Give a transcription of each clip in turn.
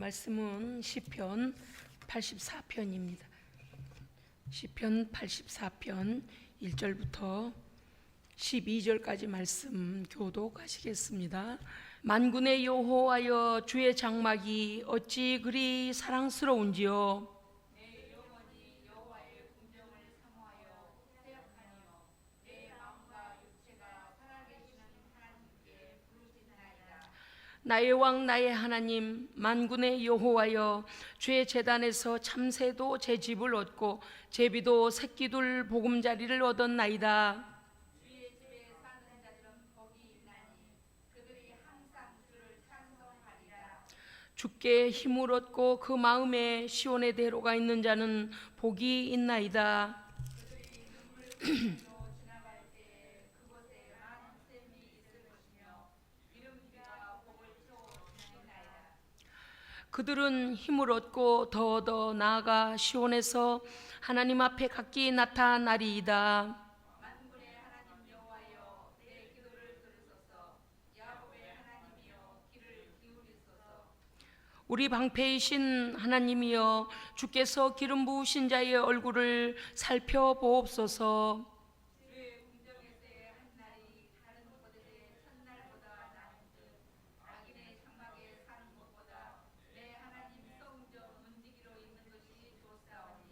말씀은 시편 84편입니다. 시편 84편 1절부터 12절까지 말씀 교독하시겠습니다. 만군의 여호와여, 주의 장막이 어찌 그리 사랑스러운지요. 내 영혼이 여호와의 궁정을 사모하여 새역하니요. 내 마음과 육체가 살아계시는 하나님께 부르짖나이다. 나의 왕 나의 하나님, 만군의 여호와여, 주의 제단에서 참새도 제 집을 얻고 제비도 새끼둘 보금자리를 얻었나이다. 주의 집에 사는 자들은 복이 있나니 그들이 항상 주를 찬송하리라. 주께 힘을 얻고 그 마음에 시온의 대로가 있는 자는 복이 있나이다. 그들이 눈물 흘리며 지나갈 때에 그곳에 많은 샘이 있을 것이며 기름기가 복을 채워 주시나이다. 그들은 힘을 얻고 더 나아가 시온에서 하나님 앞에 각기 나타나리이다. 만군의 하나님 여호와여, 내 기도를 들으소서. 야곱의 하나님이여, 귀를 기울이소서. 우리 방패이신 하나님이여, 주께서 기름 부으신 자의 얼굴을 살펴보옵소서. 주의 궁정에서의 한 날이 다른 것들의 첫날보다 나은 듯 악인의 장막에 사는 것보다 내 하나님 성전 문지기로 있는 것이 좋사오니.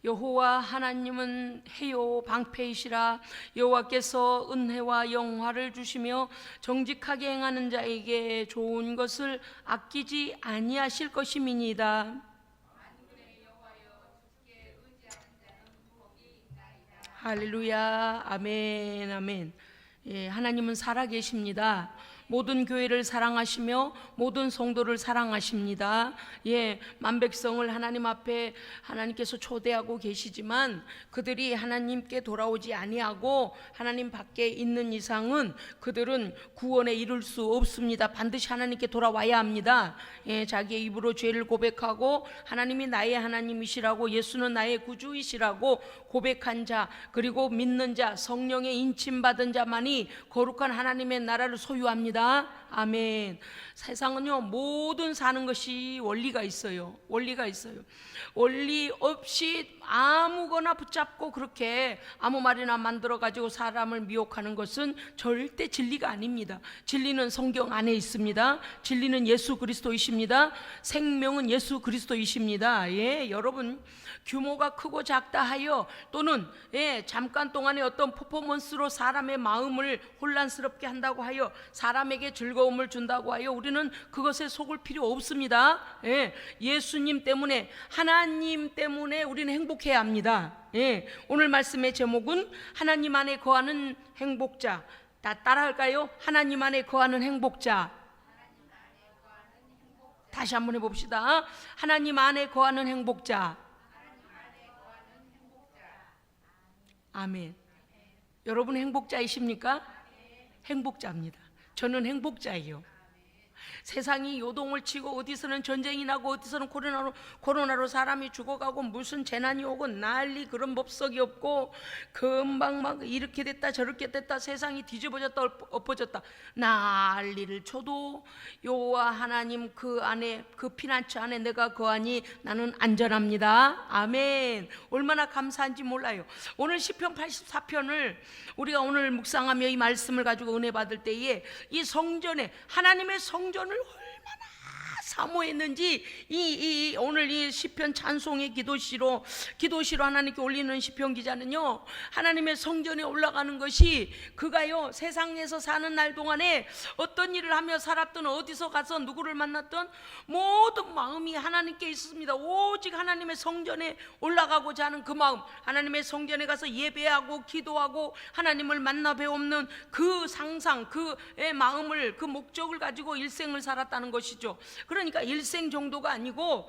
여호와 하나님은 해요 방패이시라. 여호와께서 은혜와 영화를 주시며 정직하게 행하는 자에게 좋은 것을 아끼지 아니하실 것임이니이다. 만군의 여호와여, 주께 의지하는 자는 복이 있나이다. 할렐루야. 아멘. 아멘. 예, 하나님은 살아계십니다. 모든 교회를 사랑하시며 모든 성도를 사랑하십니다. 예, 만백성을 하나님 앞에 하나님께서 초대하고 계시지만 그들이 하나님께 돌아오지 아니하고 하나님 밖에 있는 이상은 그들은 구원에 이룰 수 없습니다. 반드시 하나님께 돌아와야 합니다. 예, 자기의 입으로 죄를 고백하고 하나님이 나의 하나님이시라고, 예수는 나의 구주이시라고 고백한 자, 그리고 믿는 자, 성령의 인침받은 자만이 거룩한 하나님의 나라를 소유합니다. 아멘. 세상은요, 모든 사는 것이 원리가 있어요. 원리가 있어요. 원리 없이 아무거나 붙잡고 그렇게 아무 말이나 만들어 가지고 사람을 미혹하는 것은 절대 진리가 아닙니다. 진리는 성경 안에 있습니다. 진리는 예수 그리스도이십니다. 생명은 예수 그리스도이십니다. 예, 여러분, 규모가 크고 작다 하여 또는 잠깐 동안의 어떤 퍼포먼스로 사람의 마음을 혼란스럽게 한다고 하여, 사람에게 즐거움을 준다고 하여 우리는 그것에 속을 필요 없습니다. 예수님 때문에, 하나님 때문에 우리는 행복해야 합니다. 오늘 말씀의 제목은 하나님 안에 거하는 행복자. 다 따라할까요? 하나님 안에 거하는 행복자. 다시 한번 해봅시다. 하나님 안에 거하는 행복자. 아멘. 여러분 행복자이십니까? 행복자입니다. 저는 행복자예요. 세상이 요동을 치고 어디서는 전쟁이 나고 어디서는 코로나로 사람이 죽어가고 무슨 재난이 오고 난리, 그런 법석이 없고 금방 막 이렇게 됐다 저렇게 됐다, 세상이 뒤집어졌다 엎어졌다 난리를 쳐도 여호와 하나님 그 안에, 그 피난처 안에 내가 거하니 나는 안전합니다. 아멘. 얼마나 감사한지 몰라요. 오늘 시편 84편을 우리가 오늘 묵상하며 이 말씀을 가지고 은혜 받을 때에 이 성전에, 하나님의 성전을 얼마나 사모했는지 오늘 이 시편 찬송의 기도시로 하나님께 올리는 시편 기자는요, 하나님의 성전에 올라가는 것이 그가요, 세상에서 사는 날 동안에 어떤 일을 하며 살았던, 어디서 가서 누구를 만났던 모든 마음이 하나님께 있습니다. 오직 하나님의 성전에 올라가고자 하는 그 마음, 하나님의 성전에 가서 예배하고 기도하고 하나님을 만나 배우는 그 상상, 그 마음을, 그 목적을 가지고 일생을 살았다는 것이죠. 그러니까 일생 정도가 아니고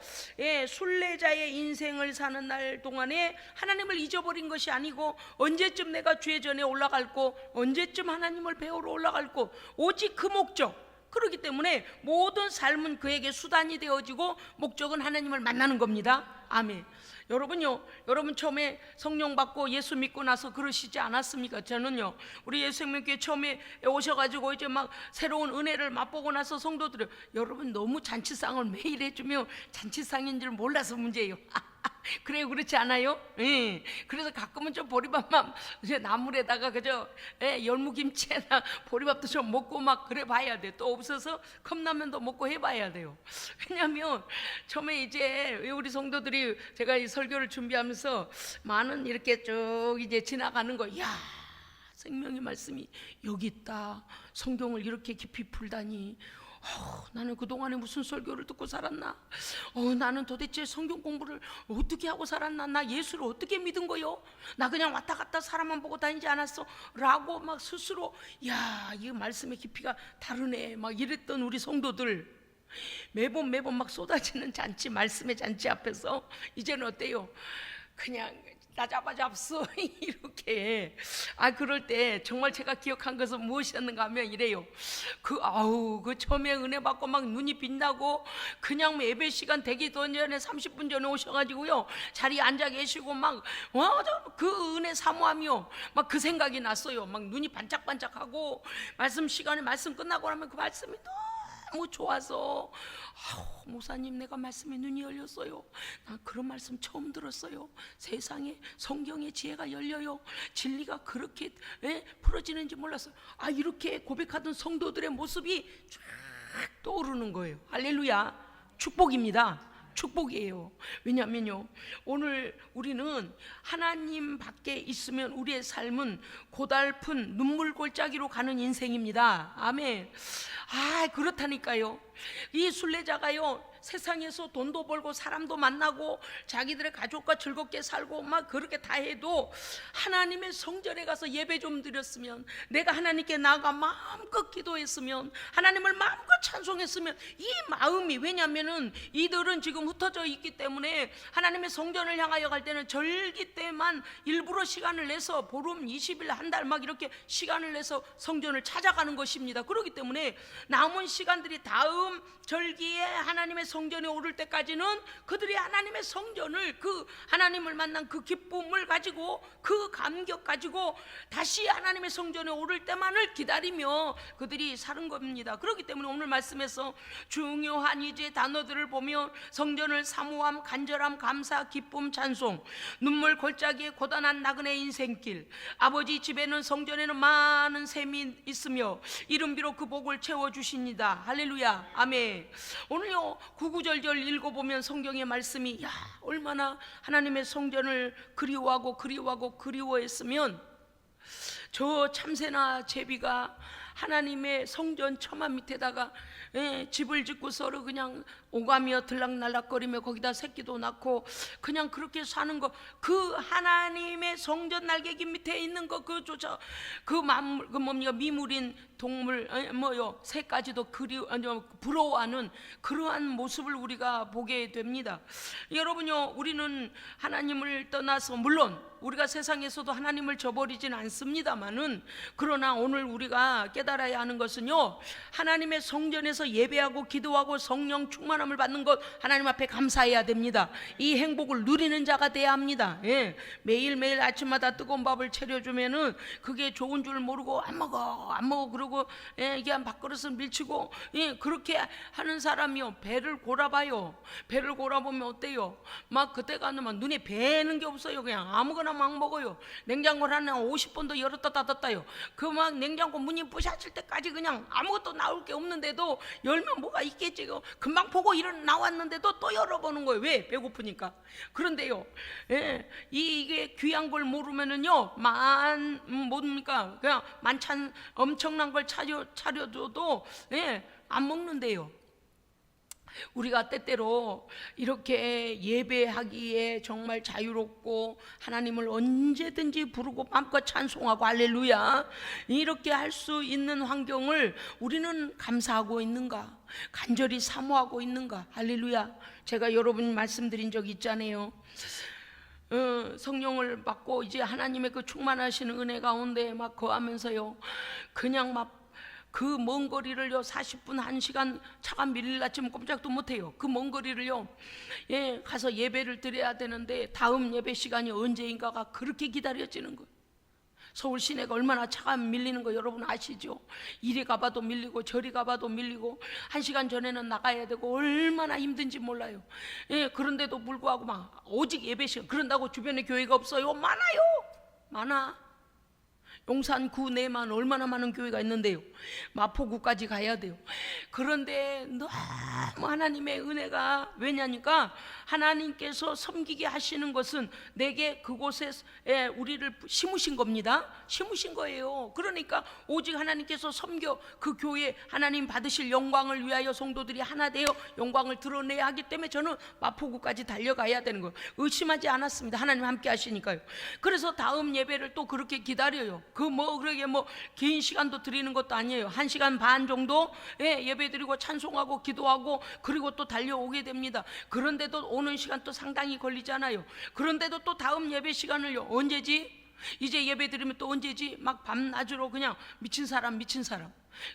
순례자의 인생을 사는 날 동안에 하나님을 잊어버린 것이 아니고, 언제쯤 내가 주의 전에 올라갈고 언제쯤 하나님을 배우러 올라갈고, 오직 그 목적, 그렇기 때문에 모든 삶은 그에게 수단이 되어지고 목적은 하나님을 만나는 겁니다. 아멘. 여러분요, 여러분 처음에 성령 받고 예수 믿고 나서 그러시지 않았습니까? 저는요, 우리 예수님께 처음에 오셔가지고 이제 막 새로운 은혜를 맛보고 나서 성도들이, 여러분 너무 잔치상을 매일 해주면 잔치상인 줄 몰라서 문제예요. 그래요, 그렇지 않아요? 예. 그래서 가끔은 좀 보리밥만 이제 나물에다가 그저 열무김치에다 보리밥도 좀 먹고 막 그래 봐야 돼. 또 없어서 컵라면도 먹고 해봐야 돼요. 왜냐하면 처음에 이제 우리 성도들이 제가 이 설교를 준비하면서 많은 이렇게 쭉 이제 지나가는 거, 야, 생명의 말씀이 여기 있다. 성경을 이렇게 깊이 풀다니. 나는 그동안에 무슨 설교를 듣고 살았나? 나는 도대체 성경 공부를 어떻게 하고 살았나? 나 예수를 어떻게 믿은 거요? 나 그냥 왔다 갔다 사람만 보고 다니지 않았어? 라고 막 스스로, 야, 이 말씀의 깊이가 다르네 막 이랬던 우리 성도들, 매번 막 쏟아지는 잔치, 말씀의 잔치 앞에서 이제는 어때요? 그냥 나 잡았어 이렇게. 그럴 때 정말 제가 기억한 것은 무엇이었는가 하면 이래요. 그 처음에 은혜 받고 막 눈이 빛나고 그냥 예배 시간 되기 전에 30분 전에 오셔가지고요, 자리에 앉아 계시고 막 그 은혜 사모하며 막 그 생각이 났어요. 막 눈이 반짝반짝하고 말씀 시간에 말씀 끝나고 나면 그 말씀이 너무 좋아서, 목사님 내가 말씀에 눈이 열렸어요. 난 그런 말씀 처음 들었어요. 세상에 성경의 지혜가 열려요. 진리가 그렇게 풀어지는지 몰랐어요. 이렇게 고백하던 성도들의 모습이 쫙 떠오르는 거예요. 할렐루야. 축복입니다. 축복이에요. 왜냐하면요, 오늘 우리는 하나님 밖에 있으면 우리의 삶은 고달픈 눈물 골짜기로 가는 인생입니다. 아멘. 그렇다니까요. 이 순례자가요, 세상에서 돈도 벌고 사람도 만나고 자기들의 가족과 즐겁게 살고 막 그렇게 다 해도 하나님의 성전에 가서 예배 좀 드렸으면, 내가 하나님께 나아가 마음껏 기도했으면, 하나님을 마음껏 찬송했으면, 이 마음이, 왜냐하면은 이들은 지금 흩어져 있기 때문에 하나님의 성전을 향하여 갈 때는 절기 때만 일부러 시간을 내서 보름 20일 한 달 막 이렇게 시간을 내서 성전을 찾아가는 것입니다. 그렇기 때문에 남은 시간들이 다음 절기에 하나님의 성전에 오를 때까지는 그들이 하나님의 성전을, 그 하나님을 만난 그 기쁨을 가지고, 그 감격 가지고 다시 하나님의 성전에 오를 때만을 기다리며 그들이 사는 겁니다. 그렇기 때문에 오늘 말씀에서 중요한 이제 단어들을 보면 성전을 사모함, 간절함, 감사, 기쁨, 찬송, 눈물 골짜기에 고단한 나그네 인생길, 아버지 집에는 성전에는 많은 샘이 있으며 이름비로 그 복을 채워주십니다. 할렐루야. 아멘. 오늘요 구구절절 읽어보면 성경의 말씀이, 얼마나 하나님의 성전을 그리워했으면 저 참새나 제비가 하나님의 성전 처마 밑에다가 집을 짓고 서로 그냥 오가며 들락날락거리며 거기다 새끼도 낳고 그냥 그렇게 사는 거, 그 하나님의 성전 날개기 밑에 있는 거, 그조차 그 만물, 그 뭡니까, 미물인 동물 새까지도 부러워하는 그러한 모습을 우리가 보게 됩니다. 여러분요, 우리는 하나님을 떠나서, 물론 우리가 세상에서도 하나님을 저버리진 않습니다만은, 그러나 오늘 우리가 깨달아야 하는 것은요, 하나님의 성전에서 예배하고 기도하고 성령 충만함을 받는 것, 하나님 앞에 감사해야 됩니다. 이 행복을 누리는 자가 돼야 합니다. 매일매일 아침마다 뜨거운 밥을 차려주면은 그게 좋은 줄 모르고 안 먹어 그러고 이게 한 밥그릇을 밀치고 그렇게 하는 사람이요, 배를 골아봐요. 배를 골아보면 어때요? 막 그때 가면 막 눈에 배는 게 없어요. 그냥 아무거나 막 먹어요. 냉장고를 한 50번도 열었다 닫았다요. 그 막 냉장고 문이 부셔질 때까지 그냥 아무것도 나올 게 없는데도 열면 뭐가 있겠지. 금방 보고 나왔는데도 또 열어보는 거예요. 왜? 배고프니까. 그런데요, 이게 귀한 걸 모르면은요, 뭡니까, 그냥 만찬 엄청난 걸 차려줘도 안 먹는데요. 우리가 때때로 이렇게 예배하기에 정말 자유롭고 하나님을 언제든지 부르고 마음껏 찬송하고 할렐루야, 이렇게 할 수 있는 환경을 우리는 감사하고 있는가, 간절히 사모하고 있는가? 할렐루야. 제가 여러분 말씀드린 적 있잖아요. 성령을 받고 이제 하나님의 그 충만하신 은혜 가운데 막 거하면서요, 그냥 막 그 먼 거리를요 40분 1시간 차가 밀릴라 치면 꼼짝도 못해요. 그 먼 거리를요 가서 예배를 드려야 되는데 다음 예배 시간이 언제인가가 그렇게 기다려지는 거예요. 서울 시내가 얼마나 차가 밀리는 거 여러분 아시죠? 이리 가봐도 밀리고 저리 가봐도 밀리고 1시간 전에는 나가야 되고 얼마나 힘든지 몰라요. 그런데도 불구하고 막 오직 예배 시간 그런다고 주변에 교회가 없어요? 많아요. 많아. 용산구 내만 얼마나 많은 교회가 있는데요. 마포구까지 가야 돼요. 그런데 너무 하나님의 은혜가 왜냐니까 하나님께서 섬기게 하시는 것은 내게 그곳에 우리를 심으신 겁니다. 심으신 거예요. 그러니까 오직 하나님께서 섬겨 그 교회 하나님 받으실 영광을 위하여 성도들이 하나 되어 영광을 드러내야 하기 때문에 저는 마포구까지 달려가야 되는 거예요. 의심하지 않았습니다. 하나님 함께 하시니까요. 그래서 다음 예배를 또 그렇게 기다려요. 그러게 긴 시간도 드리는 것도 아니에요. 1시간 반 정도 예배 드리고 찬송하고 기도하고 그리고 또 달려오게 됩니다. 그런데도 오는 시간 또 상당히 걸리잖아요. 그런데도 또 다음 예배 시간을요 언제지? 이제 예배 드리면 또 언제지? 막 밤낮으로 그냥 미친 사람.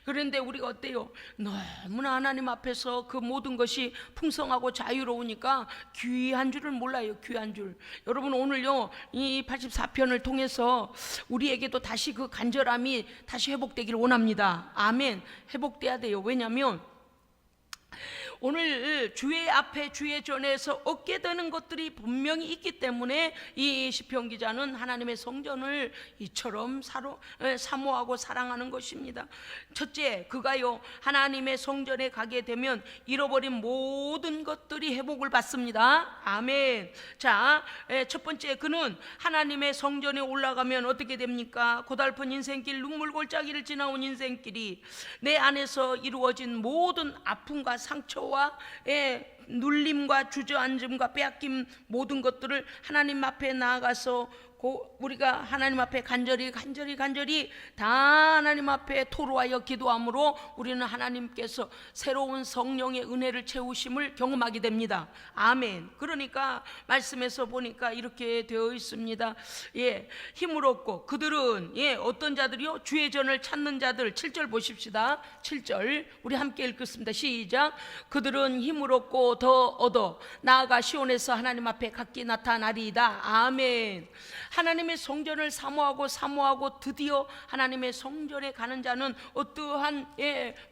그런데 우리가 어때요? 너무나 하나님 앞에서 그 모든 것이 풍성하고 자유로우니까 귀한 줄을 몰라요. 귀한 줄. 여러분 오늘요 이 84편을 통해서 우리에게도 다시 그 간절함이 다시 회복되기를 원합니다. 아멘. 회복돼야 돼요. 왜냐하면 오늘 주의 앞에 주의 전에서 얻게 되는 것들이 분명히 있기 때문에 이 시편 기자는 하나님의 성전을 이처럼 사모하고 사랑하는 것입니다. 첫째, 그가요 하나님의 성전에 가게 되면 잃어버린 모든 것들이 회복을 받습니다. 아멘. 자, 첫 번째, 그는 하나님의 성전에 올라가면 어떻게 됩니까? 고달픈 인생길, 눈물 골짜기를 지나온 인생길이 내 안에서 이루어진 모든 아픔과 상처와 눌림과 주저앉음과 빼앗김 모든 것들을 하나님 앞에 나아가서 우리가 하나님 앞에 간절히 다 하나님 앞에 토로하여 기도함으로 우리는 하나님께서 새로운 성령의 은혜를 채우심을 경험하게 됩니다. 아멘. 그러니까 말씀에서 보니까 이렇게 되어 있습니다. 힘을 얻고 그들은 어떤 자들이요? 주의 전을 찾는 자들. 7절 보십시다. 7절 우리 함께 읽겠습니다. 시작. 그들은 힘을 얻고 더 얻어 나아가 시온에서 하나님 앞에 각기 나타나리이다. 아멘. 하나님의 성전을 사모하고 드디어 하나님의 성전에 가는 자는 어떠한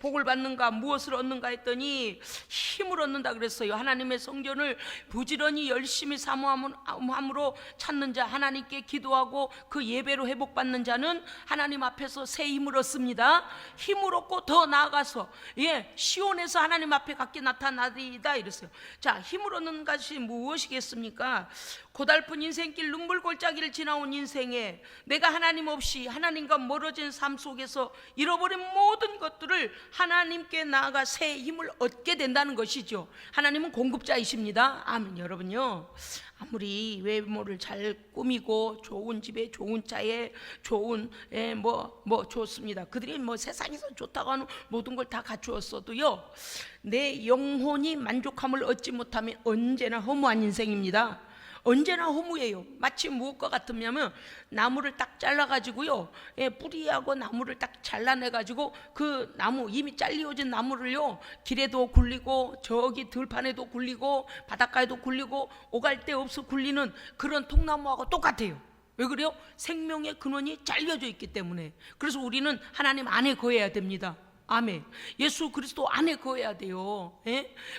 복을 받는가, 무엇을 얻는가 했더니 힘을 얻는다 그랬어요. 하나님의 성전을 부지런히 열심히 사모함으로 찾는 자, 하나님께 기도하고 그 예배로 회복받는 자는 하나님 앞에서 새 힘을 얻습니다. 힘을 얻고 더 나아가서 시온에서 하나님 앞에 각기 나타나리이다 이랬어요. 자, 힘을 얻는 것이 무엇이겠습니까? 고달픈 인생길, 눈물 골짜기를 지나온 인생에 내가 하나님 없이 하나님과 멀어진 삶 속에서 잃어버린 모든 것들을 하나님께 나아가 새 힘을 얻게 된다는 것이죠. 하나님은 공급자이십니다. 아멘. 여러분요, 아무리 외모를 잘 꾸미고 좋은 집에 좋은 차에 좋은 좋습니다. 그들이 세상에서 좋다고 하는 모든 걸 다 갖추었어도요 내 영혼이 만족함을 얻지 못하면 언제나 허무한 인생입니다. 언제나 허무해요. 마치 무엇과 같으냐면 나무를 딱 잘라가지고요 뿌리하고 나무를 딱 잘라내가지고 그 나무 이미 잘리어진 나무를요 길에도 굴리고 저기 들판에도 굴리고 바닷가에도 굴리고 오갈 데 없어 굴리는 그런 통나무하고 똑같아요. 왜 그래요? 생명의 근원이 잘려져 있기 때문에. 그래서 우리는 하나님 안에 거해야 됩니다. 아멘. 예수 그리스도 안에 거해야 돼요.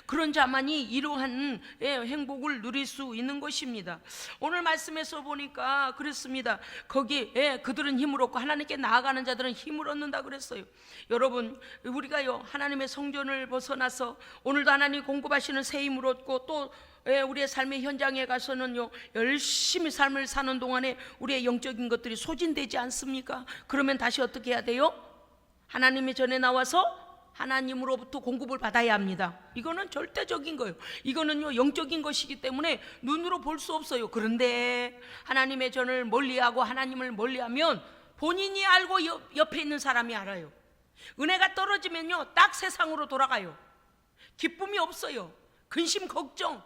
그런 자만이 이러한 행복을 누릴 수 있는 것입니다. 오늘 말씀에서 보니까 그랬습니다. 거기 그들은 힘을 얻고 하나님께 나아가는 자들은 힘을 얻는다 그랬어요. 여러분, 우리가요 하나님의 성전을 벗어나서 오늘도 하나님 공급하시는 새 힘을 얻고 또 우리의 삶의 현장에 가서는요 열심히 삶을 사는 동안에 우리의 영적인 것들이 소진되지 않습니까? 그러면 다시 어떻게 해야 돼요? 하나님의 전에 나와서 하나님으로부터 공급을 받아야 합니다. 이거는 절대적인 거예요. 이거는요 영적인 것이기 때문에 눈으로 볼 수 없어요. 그런데 하나님의 전을 멀리하고 하나님을 멀리하면 본인이 알고 옆에 있는 사람이 알아요. 은혜가 떨어지면요 딱 세상으로 돌아가요. 기쁨이 없어요. 근심 걱정.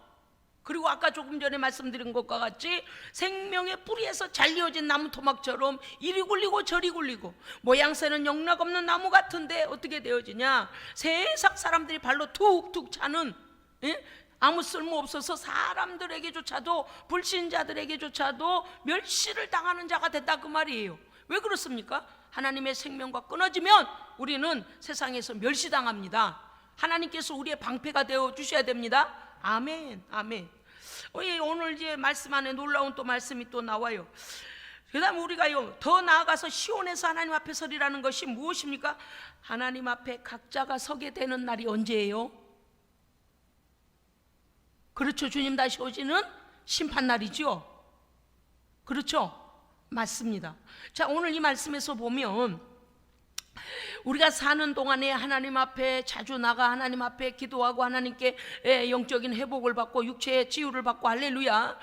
그리고 아까 조금 전에 말씀드린 것과 같이 생명의 뿌리에서 잘리어진 나무 토막처럼 이리 굴리고 저리 굴리고 모양새는 영락없는 나무 같은데 어떻게 되어지냐? 세상 사람들이 발로 툭툭 차는, 아무 쓸모 없어서 사람들에게조차도, 불신자들에게조차도 멸시를 당하는 자가 됐다, 그 말이에요. 왜 그렇습니까? 하나님의 생명과 끊어지면 우리는 세상에서 멸시당합니다. 하나님께서 우리의 방패가 되어 주셔야 됩니다. 아멘, 아멘. 오늘 이제 말씀 안에 놀라운 또 말씀이 또 나와요. 그 다음 우리가요, 더 나아가서 시온에서 하나님 앞에 서리라는 것이 무엇입니까? 하나님 앞에 각자가 서게 되는 날이 언제예요? 그렇죠. 주님 다시 오시는 심판날이죠. 그렇죠. 맞습니다. 자, 오늘 이 말씀에서 보면 우리가 사는 동안에 하나님 앞에 자주 나가 하나님 앞에 기도하고 하나님께 영적인 회복을 받고 육체의 치유를 받고 할렐루야,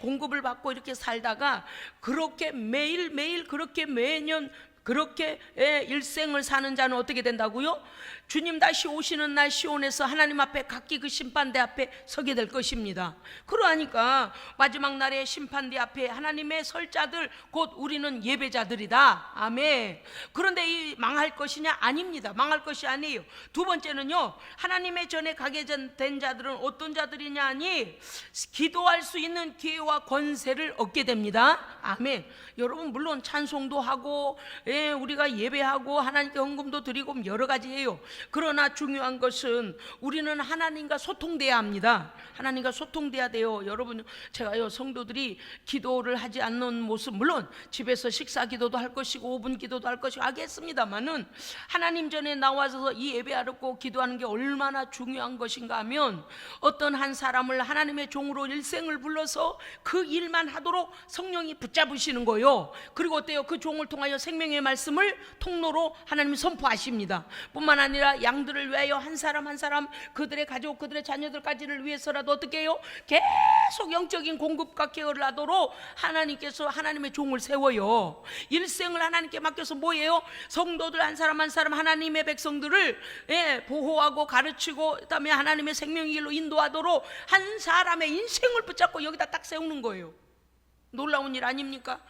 공급을 받고 이렇게 살다가 그렇게 매일매일 그렇게 매년 그렇게 일생을 사는 자는 어떻게 된다고요? 주님 다시 오시는 날 시온에서 하나님 앞에 각기 그 심판대 앞에 서게 될 것입니다. 그러하니까 마지막 날의 심판대 앞에 하나님의 설 자들, 곧 우리는 예배자들이다. 아멘. 그런데 이 망할 것이냐? 아닙니다. 망할 것이 아니에요. 두 번째는요, 하나님의 전에 가게 된 자들은 어떤 자들이냐 하니 기도할 수 있는 기회와 권세를 얻게 됩니다. 아멘. 여러분, 물론 찬송도 하고 우리가 예배하고 하나님께 헌금도 드리고 여러 가지예요. 그러나 중요한 것은 우리는 하나님과 소통돼야 합니다. 하나님과 소통돼야 돼요. 여러분, 제가요, 성도들이 기도를 하지 않는 모습, 물론 집에서 식사 기도도 할 것이고 5분 기도도 할 것이고 하겠습니다만은 하나님 전에 나와서 이 예배하고 기도하는 게 얼마나 중요한 것인가 하면 어떤 한 사람을 하나님의 종으로 일생을 불러서 그 일만 하도록 성령이 붙잡으시는 거예요. 그리고 어때요? 그 종을 통하여 생명의 말씀을 통로로 하나님이 선포하십니다. 뿐만 아니라 양들을 위하여 한 사람 한 사람, 그들의 가족, 그들의 자녀들까지를 위해서라도 어떻게 해요? 계속 영적인 공급과 케어를 하도록 하나님께서 하나님의 종을 세워요. 일생을 하나님께 맡겨서 뭐예요? 성도들 한 사람 한 사람, 하나님의 백성들을 보호하고 가르치고 그다음에 하나님의 생명의 길로 인도하도록 한 사람의 인생을 붙잡고 여기다 딱 세우는 거예요. 놀라운 일 아닙니까?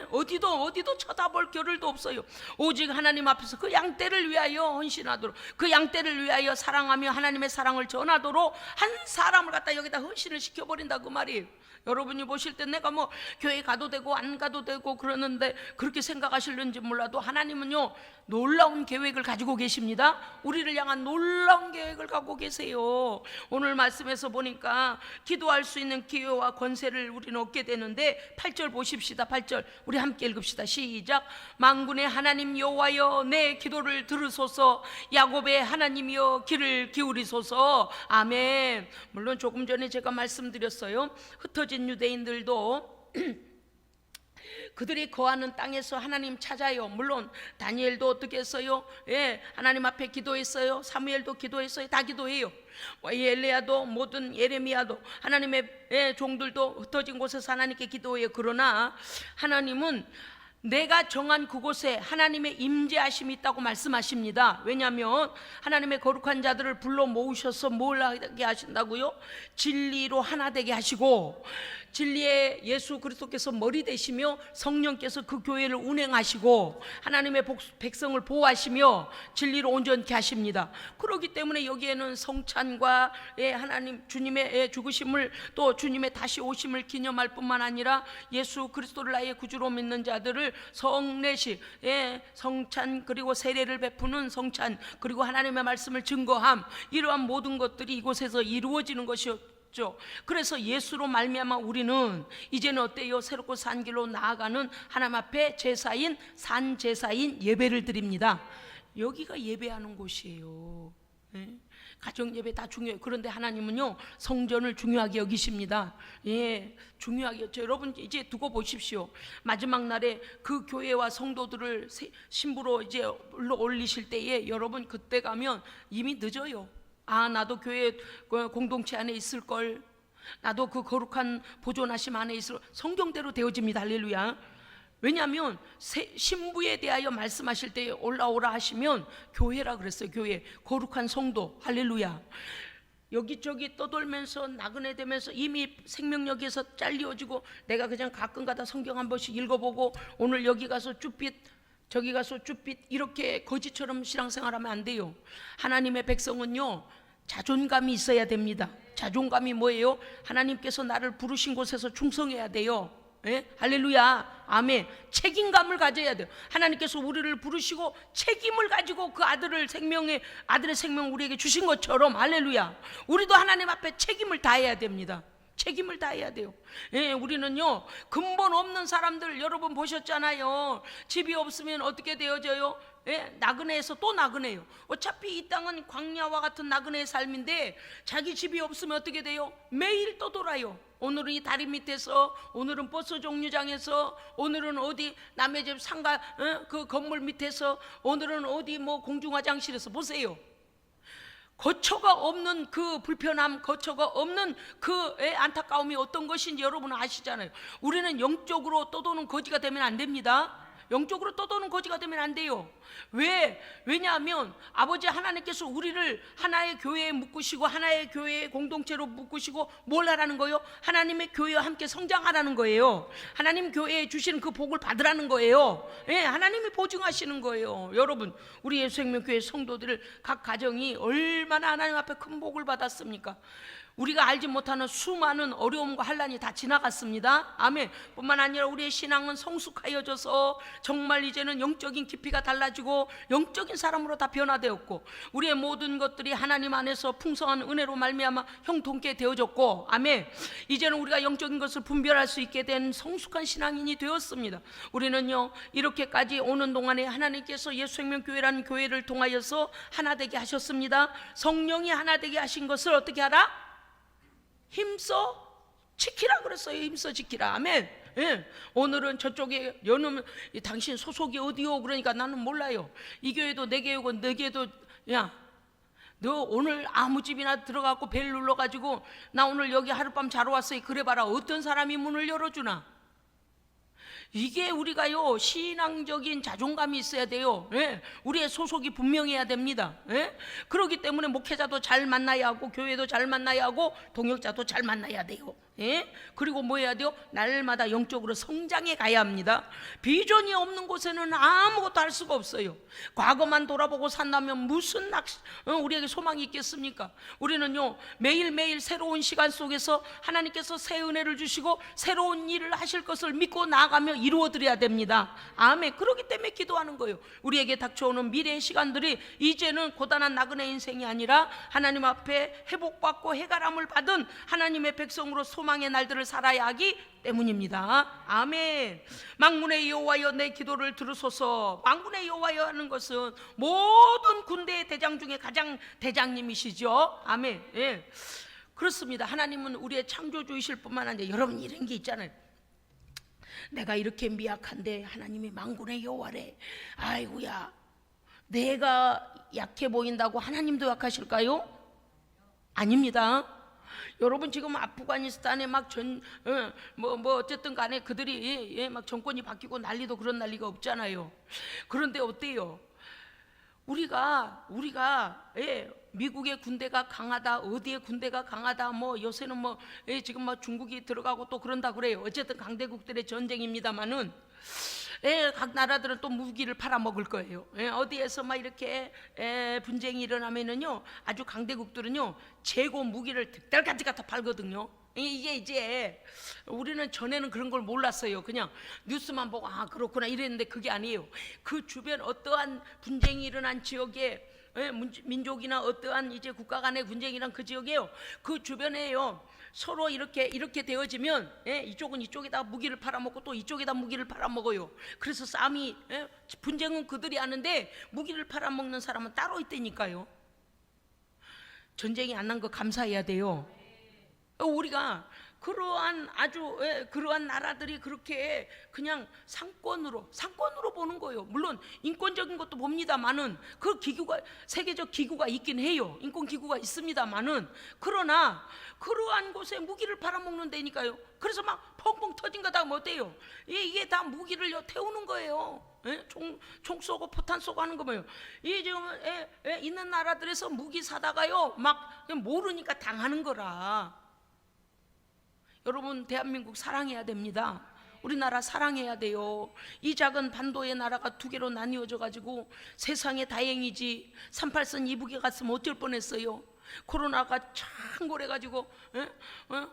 어디도 쳐다볼 겨를도 없어요. 오직 하나님 앞에서 그 양떼를 위하여 헌신하도록, 그 양떼를 위하여 사랑하며 하나님의 사랑을 전하도록 한 사람을 갖다 여기다 헌신을 시켜버린다, 그 말이에요. 여러분이 보실 때 내가 뭐 교회 가도 되고 안 가도 되고 그러는데 그렇게 생각하실는지 몰라도 하나님은요, 놀라운 계획을 가지고 계십니다. 우리를 향한 놀라운 계획을 갖고 계세요. 오늘 말씀에서 보니까 기도할 수 있는 기회와 권세를 우리는 얻게 되는데 8절 보십시다. 8절 우리 함께 읽읍시다. 시작. 만군의 하나님 여호와여, 내 기도를 들으소서. 야곱의 하나님이여, 귀를 기울이소서. 아멘. 물론 조금 전에 제가 말씀드렸어요. 흩어진 유대인들도 그들이 거하는 땅에서 하나님 찾아요. 물론 다니엘도 어떻게 했어요? 하나님 앞에 기도했어요. 사무엘도 기도했어요. 다 기도해요. 엘리야도, 모든 예레미야도, 하나님의 종들도 흩어진 곳에서 하나님께 기도해요. 그러나 하나님은 내가 정한 그곳에 하나님의 임재하심이 있다고 말씀하십니다. 왜냐하면 하나님의 거룩한 자들을 불러 모으셔서 뭘 하게 하신다고요? 진리로 하나 되게 하시고, 진리의 예수 그리스도께서 머리 되시며 성령께서 그 교회를 운행하시고 하나님의 백성을 보호하시며 진리로 온전케 하십니다. 그렇기 때문에 여기에는 성찬과 하나님 주님의 죽으심을, 또 주님의 다시 오심을 기념할 뿐만 아니라 예수 그리스도를 나의 구주로 믿는 자들을 성례식, 성찬, 그리고 세례를 베푸는 성찬, 그리고 하나님의 말씀을 증거함, 이러한 모든 것들이 이곳에서 이루어지는 것이었죠. 그래서 예수로 말미암아 우리는 이제는 어때요? 새롭고 산 길로 나아가는 하나님 앞에 제사인, 산 제사인 예배를 드립니다. 여기가 예배하는 곳이에요. 가정 예배 다 중요해요. 그런데 하나님은요, 성전을 중요하게 여기십니다. 중요하게. 여러분 이제 두고 보십시오. 마지막 날에 그 교회와 성도들을 신부로 이제 올리실 때에 여러분 그때 가면 이미 늦어요. 아, 나도 교회 공동체 안에 있을 걸, 나도 그 거룩한 보존하심 안에 있을, 성경대로 되어집니다. 할렐루야. 왜냐하면 신부에 대하여 말씀하실 때 올라오라 하시면 교회라 그랬어요. 교회, 거룩한 성도. 할렐루야. 여기저기 떠돌면서 나그네 되면서 이미 생명력에서 잘리어지고 내가 그냥 가끔가다 성경 한 번씩 읽어보고 오늘 여기 가서 쭈삣 저기 가서 쭈삣 이렇게 거지처럼 신앙생활하면 안 돼요. 하나님의 백성은요 자존감이 있어야 됩니다. 자존감이 뭐예요? 하나님께서 나를 부르신 곳에서 충성해야 돼요. 예? 할렐루야 아멘. 책임감을 가져야 돼요. 하나님께서 우리를 부르시고 책임을 가지고 그 아들의 생명 우리에게 주신 것처럼 할렐루야 우리도 하나님 앞에 책임을 다해야 됩니다. 책임을 다해야 돼요. 예, 우리는요 근본 없는 사람들 여러분 보셨잖아요. 집이 없으면 어떻게 되어져요? 예, 나그네에서 또 나그네요. 어차피 이 땅은 광야와 같은 나그네의 삶인데 자기 집이 없으면 어떻게 돼요? 매일 떠돌아요. 오늘은 이 다리 밑에서, 오늘은 버스 정류장에서, 오늘은 어디 남의 집 상가 그 건물 밑에서, 오늘은 어디 뭐 공중화장실에서. 보세요. 거처가 없는 그 불편함, 거처가 없는 그 안타까움이 어떤 것인지 여러분은 아시잖아요. 우리는 영적으로 떠도는 거지가 되면 안 됩니다. 영적으로 떠도는 거지가 되면 안 돼요. 왜냐하면 아버지 하나님께서 우리를 하나의 교회에 묶으시고 하나의 교회의 공동체로 묶으시고 뭘 하라는 거예요? 하나님의 교회와 함께 성장하라는 거예요. 하나님 교회에 주시는 그 복을 받으라는 거예요. 예, 하나님이 보증하시는 거예요. 여러분 우리 예수생명교회 성도들 각 가정이 얼마나 하나님 앞에 큰 복을 받았습니까? 우리가 알지 못하는 수많은 어려움과 환난이 다 지나갔습니다. 아멘. 뿐만 아니라 우리의 신앙은 성숙하여져서 정말 이제는 영적인 깊이가 달라지고 영적인 사람으로 다 변화되었고 우리의 모든 것들이 하나님 안에서 풍성한 은혜로 말미암아 형통케 되어졌고 아멘. 이제는 우리가 영적인 것을 분별할 수 있게 된 성숙한 신앙인이 되었습니다. 우리는요 이렇게까지 오는 동안에 하나님께서 예수생명교회라는 교회를 통하여서 하나 되게 하셨습니다. 성령이 하나 되게 하신 것을 어떻게 하라? 힘써 지키라 그랬어요. 힘써 지키라. 아멘. 예. 오늘은 저쪽에 여는 당신 소속이 어디요? 그러니까 나는 몰라요. 이 교회도 내 교회고 내 교회도 야 너 오늘 아무 집이나 들어가고 벨 눌러가지고 나 오늘 여기 하룻밤 자러 왔어요. 그래봐라 어떤 사람이 문을 열어주나. 이게 우리가요 신앙적인 자존감이 있어야 돼요. 예? 우리의 소속이 분명해야 됩니다. 예? 그렇기 때문에 목회자도 잘 만나야 하고 교회도 잘 만나야 하고 동역자도 잘 만나야 돼요. 예? 그리고 뭐 해야 돼요? 날마다 영적으로 성장해 가야 합니다. 비전이 없는 곳에는 아무것도 할 수가 없어요. 과거만 돌아보고 산다면 무슨 우리에게 소망이 있겠습니까? 우리는요 매일매일 새로운 시간 속에서 하나님께서 새 은혜를 주시고 새로운 일을 하실 것을 믿고 나아가며 이루어드려야 됩니다. 아멘. 그렇기 때문에 기도하는 거예요. 우리에게 닥쳐오는 미래의 시간들이 이제는 고단한 나그네 인생이 아니라 하나님 앞에 회복받고 해가람을 받은 하나님의 백성으로 소망의 날들을 살아야 하기 때문입니다. 아멘. 만군의 여호와여 내 기도를 들으소서. 만군의 여호와여 하는 것은 모든 군대의 대장 중에 가장 대장님이시죠. 아멘. 예. 그렇습니다. 하나님은 우리의 창조주이실 뿐만 아니라 여러분 이런 게 있잖아요. 내가 이렇게 미약한데 하나님이 만군의 여호와래. 아이고야 내가 약해 보인다고 하나님도 약하실까요? 아닙니다. 여러분 지금 아프가니스탄에 막 어쨌든 간에 그들이 막 정권이 바뀌고 난리도 그런 난리가 없잖아요. 그런데 어때요? 우리가 미국의 군대가 강하다, 어디의 군대가 강하다, 뭐 요새는 지금 중국이 들어가고 또 그런다 그래요. 어쨌든 강대국들의 전쟁입니다만은 각 나라들은 또 무기를 팔아먹을 거예요. 어디에서 막 이렇게 분쟁이 일어나면은요, 아주 강대국들은요 재고 무기를 득달같이 갖다 팔거든요. 이게 이제 우리는 전에는 그런 걸 몰랐어요. 그냥 뉴스만 보고 아 그렇구나 이랬는데 그게 아니에요. 그 주변 어떠한 분쟁이 일어난 지역에 민족이나 어떠한 이제 국가 간의 분쟁이란 그 지역에요. 그 주변에요. 서로 이렇게 되어지면 이쪽은 이쪽에다 무기를 팔아먹고 또 이쪽에다 무기를 팔아먹어요. 그래서 싸움이 분쟁은 그들이 하는데 무기를 팔아먹는 사람은 따로 있다니까요. 전쟁이 안 난 거 감사해야 돼요. 우리가 그러한 아주 그러한 나라들이 그렇게 그냥 상권으로 보는 거예요. 물론 인권적인 것도 봅니다만은 그 기구가 세계적 기구가 있긴 해요. 인권 기구가 있습니다만은 그러나 그러한 곳에 무기를 팔아먹는 데니까요. 그래서 막 펑펑 터진 거 다 뭐 어때요? 이게 다 무기를 태우는 거예요. 총 쏘고 포탄 쏘고 하는 거 뭐예요? 이 지금 있는 나라들에서 무기 사다가요 막 모르니까 당하는 거라. 여러분, 대한민국 사랑해야 됩니다. 우리나라 사랑해야 돼요. 이 작은 반도의 나라가 두 개로 나뉘어져 가지고 세상에 다행이지 38선 이북에 갔으면 어쩔 뻔했어요. 코로나가 창궐해 가지고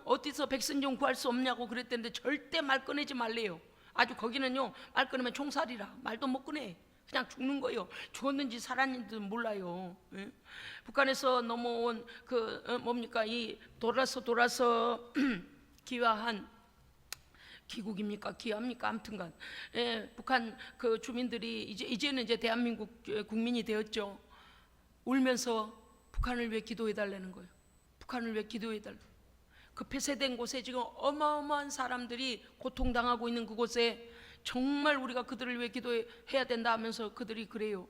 어디서 백신 좀 구할 수 없냐고 그랬는데 절대 말 꺼내지 말래요. 아주 거기는요 말 꺼내면 총살이라 말도 못 꺼내. 그냥 죽는 거예요. 죽었는지 살았는지도 몰라요. 북한에서 넘어온 그 뭡니까 이 돌아서 기화한 기국입니까? 기합니까? 아무튼간 북한 그 주민들이 이제는 대한민국 국민이 되었죠. 울면서 북한을 왜 기도해 달라는 거예요. 북한을 왜 기도해 달라. 그 폐쇄된 곳에 지금 어마어마한 사람들이 고통당하고 있는 그곳에 정말 우리가 그들을 왜 기도해야 된다 하면서 그들이 그래요.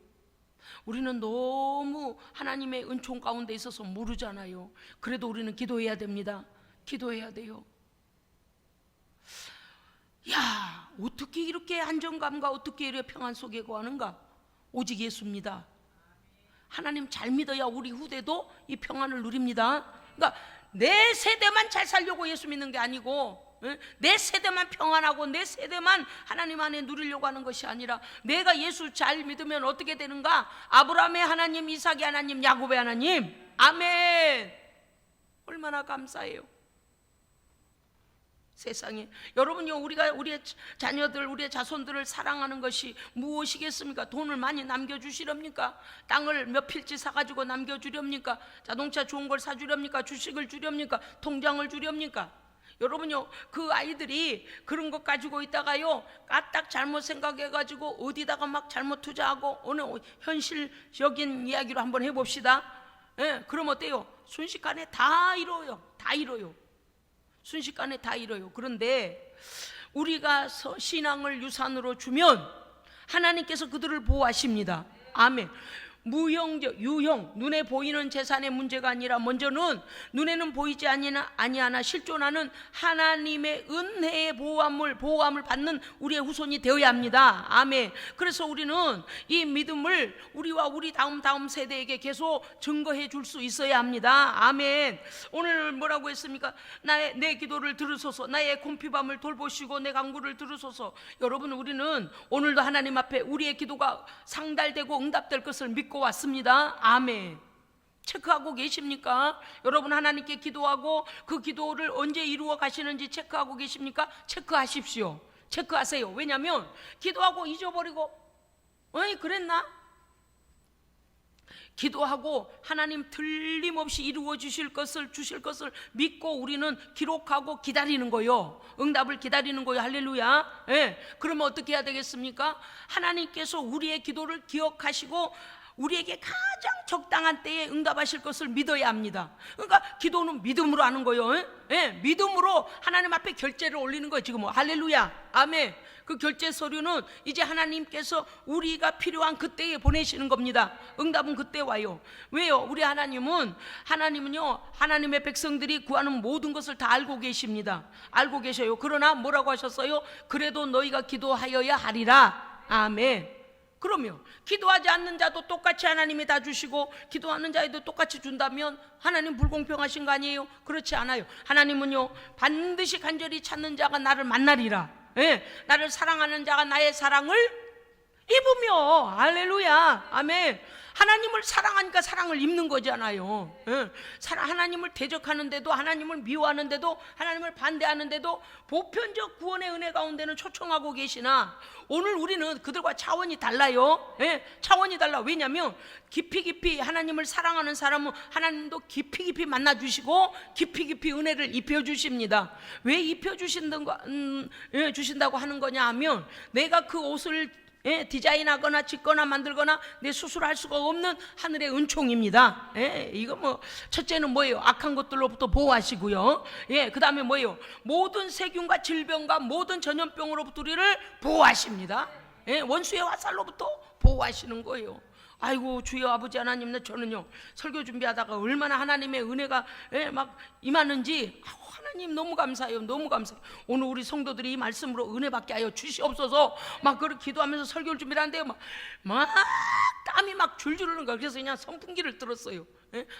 우리는 너무 하나님의 은총 가운데 있어서 모르잖아요. 그래도 우리는 기도해야 됩니다. 기도해야 돼요. 야, 어떻게 이렇게 안정감과 어떻게 이렇게 평안 속에 거하는가? 오직 예수입니다. 하나님 잘 믿어야 우리 후대도 이 평안을 누립니다. 그러니까 내 세대만 잘 살려고 예수 믿는 게 아니고 내 세대만 평안하고 내 세대만 하나님 안에 누리려고 하는 것이 아니라 내가 예수 잘 믿으면 어떻게 되는가? 아브라함의 하나님, 이삭의 하나님, 야곱의 하나님. 아멘. 얼마나 감사해요. 세상에 여러분요, 우리가 우리의 자녀들, 우리의 자손들을 사랑하는 것이 무엇이겠습니까? 돈을 많이 남겨주시렵니까? 땅을 몇 필지 사가지고 남겨주렵니까? 자동차 좋은 걸 사주렵니까? 주식을 주렵니까? 통장을 주렵니까? 여러분요, 그 아이들이 그런 것 가지고 있다가요 까딱 잘못 생각해가지고 어디다가 막 잘못 투자하고 오늘 현실적인 이야기로 한번 해봅시다. 그럼 어때요? 순식간에 다 잃어요. 다 잃어요. 순식간에 다 잃어요. 그런데 우리가 신앙을 유산으로 주면 하나님께서 그들을 보호하십니다. 아멘. 무형적, 유형, 눈에 보이는 재산의 문제가 아니라 먼저는 눈에는 보이지 아니하나 실존하는 하나님의 은혜의 보호함을 받는 우리의 후손이 되어야 합니다. 아멘. 그래서 우리는 이 믿음을 우리와 우리 다음 세대에게 계속 증거해 줄 수 있어야 합니다. 아멘. 오늘 뭐라고 했습니까? 내 기도를 들으소서, 나의 곰피밤을 돌보시고 내 간구를 들으소서. 여러분, 우리는 오늘도 하나님 앞에 우리의 기도가 상달되고 응답될 것을 믿고 왔습니다. 아멘. 체크하고 계십니까? 여러분, 하나님께 기도하고 그 기도를 언제 이루어 가시는지 체크하고 계십니까? 체크하십시오. 체크하세요. 왜냐하면 기도하고 잊어버리고 그랬나? 기도하고 하나님 틀림없이 이루어 주실 것을 믿고 우리는 기록하고 기다리는 거요. 응답을 기다리는 거요. 할렐루야. 그러면 어떻게 해야 되겠습니까? 하나님께서 우리의 기도를 기억하시고 우리에게 가장 적당한 때에 응답하실 것을 믿어야 합니다. 그러니까 기도는 믿음으로 하는 거예요. 믿음으로 하나님 앞에 결제를 올리는 거예요. 지금 할렐루야. 아멘. 그 결제 서류는 이제 하나님께서 우리가 필요한 그때에 보내시는 겁니다. 응답은 그때 와요. 왜요? 우리 하나님은요 하나님의 백성들이 구하는 모든 것을 다 알고 계십니다. 알고 계셔요. 그러나 뭐라고 하셨어요? 그래도 너희가 기도하여야 하리라. 아멘. 그러면 기도하지 않는 자도 똑같이 하나님이 다 주시고 기도하는 자에도 똑같이 준다면 하나님 불공평하신 거 아니에요? 그렇지 않아요. 하나님은요 반드시 간절히 찾는 자가 나를 만나리라. 나를 사랑하는 자가 나의 사랑을 입으며. 할렐루야. 아멘. 하나님을 사랑하니까 사랑을 입는 거잖아요. 하나님을 대적하는데도, 하나님을 미워하는데도, 하나님을 반대하는데도 보편적 구원의 은혜 가운데는 초청하고 계시나 오늘 우리는 그들과 차원이 달라요. 차원이 달라. 왜냐하면 깊이 하나님을 사랑하는 사람은 하나님도 깊이 만나주시고 깊이 은혜를 입혀주십니다. 왜 입혀주신다고 하는 거냐 하면 내가 그 옷을 디자인하거나 짓거나 만들거나 내 스스로 할 수가 없는 하늘의 은총입니다. 이거 뭐 첫째는 뭐예요? 악한 것들로부터 보호하시고요. 그 다음에 뭐예요? 모든 세균과 질병과 모든 전염병으로부터 우리를 보호하십니다. 원수의 화살로부터 보호하시는 거예요. 아이고 주여 아버지 하나님, 저는요 설교 준비하다가 얼마나 하나님의 은혜가 막 임하는지 하나님 너무 감사해요. 너무 감사해요. 오늘 우리 성도들이 이 말씀으로 은혜 받게 하여 주시옵소서. 막 그렇게 기도하면서 설교를 준비를 하는데요, 막 땀이 막 줄줄 흐르는 거예요. 그래서 그냥 선풍기를 틀었어요.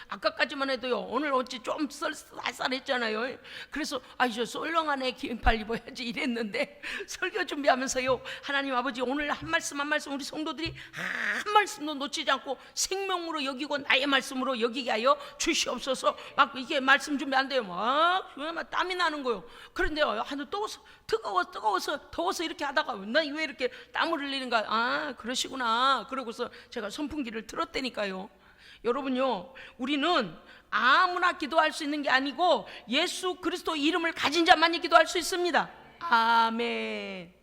아까까지만 해도요, 오늘 어찌 좀 쌀쌀했잖아요. 그래서 저 썰렁하네, 긴팔 입어야지 이랬는데 설교 준비하면서요, 하나님 아버지 오늘 한 말씀 한 말씀 우리 성도들이 한 말씀도 놓치지 않고 생명으로 여기고 나의 말씀으로 여기게 하여 주시옵소서. 막 이게 말씀 준비한대요. 막 땀이 나는 거예요. 그런데요, 하늘 뜨거워서 더워서 이렇게 하다가 나 왜 이렇게 땀을 흘리는가? 그러시구나. 그러고서 제가 선풍기를 틀었다니까요. 여러분요, 우리는 아무나 기도할 수 있는 게 아니고 예수 그리스도 이름을 가진 자만이 기도할 수 있습니다. 아멘.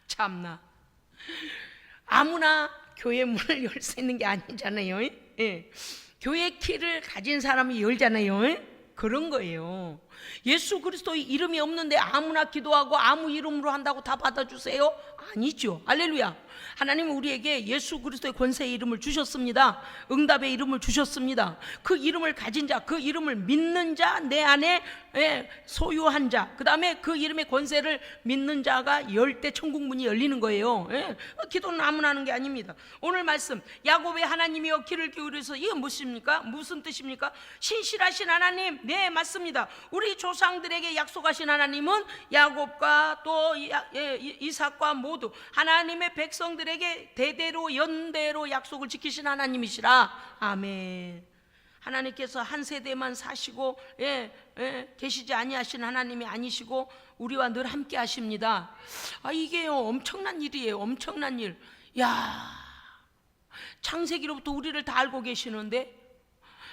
참나, 아무나 교회 문을 열 수 있는 게 아니잖아요. 교회 키를 가진 사람이 열잖아요. 그런 거예요. 예수 그리스도의 이름이 없는데 아무나 기도하고 아무 이름으로 한다고 다 받아주세요? 아니죠. 할렐루야. 하나님은 우리에게 예수 그리스도의 권세의 이름을 주셨습니다. 응답의 이름을 주셨습니다. 그 이름을 가진 자, 그 이름을 믿는 자, 내 안에 소유한 자, 그 다음에 그 이름의 권세를 믿는 자가 열 때 천국 문이 열리는 거예요. 기도는 아무나 하는 게 아닙니다. 오늘 말씀 야곱의 하나님이여 귀를 기울여서, 이게 무엇입니까? 무슨 뜻입니까? 신실하신 하나님. 네, 맞습니다. 우리 조상들에게 약속하신 하나님은 야곱과 또 이삭과 모두 하나님의 백성들에게 대대로 연대로 약속을 지키신 하나님이시라. 아멘. 하나님께서 한 세대만 사시고 계시지 아니하신 하나님이 아니시고 우리와 늘 함께 하십니다. 이게요 엄청난 일이에요. 엄청난 일. 창세기로부터 우리를 다 알고 계시는데,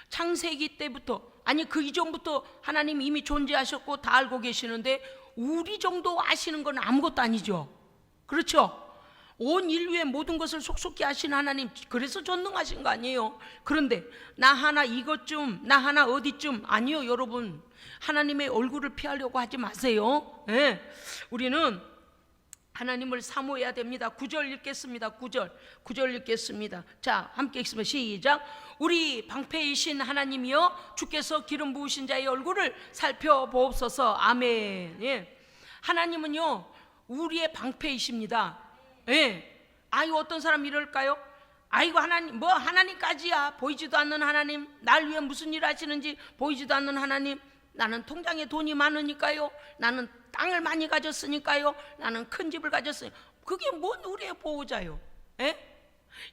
창세기 때부터, 아니 그 이전부터 하나님 이미 존재하셨고 다 알고 계시는데 우리 정도 아시는 건 아무것도 아니죠. 그렇죠? 온 인류의 모든 것을 속속히 아시는 하나님, 그래서 전능하신 거 아니에요. 그런데 나 하나 이것쯤, 나 하나 어디쯤, 아니요 여러분. 하나님의 얼굴을 피하려고 하지 마세요. 우리는 하나님을 사모해야 됩니다. 9절 읽겠습니다. 9절 읽겠습니다. 자, 함께 읽습니다. 시작. 우리 방패이신 하나님이여, 주께서 기름 부으신 자의 얼굴을 살펴보옵소서. 아멘. 하나님은요 우리의 방패이십니다. 어떤 사람 이럴까요? 아이고 하나님, 하나님까지야. 보이지도 않는 하나님, 날 위해 무슨 일 하시는지 보이지도 않는 하나님. 나는 통장에 돈이 많으니까요, 나는 땅을 많이 가졌으니까요, 나는 큰 집을 가졌으니까. 그게 뭔 우리의 보호자요?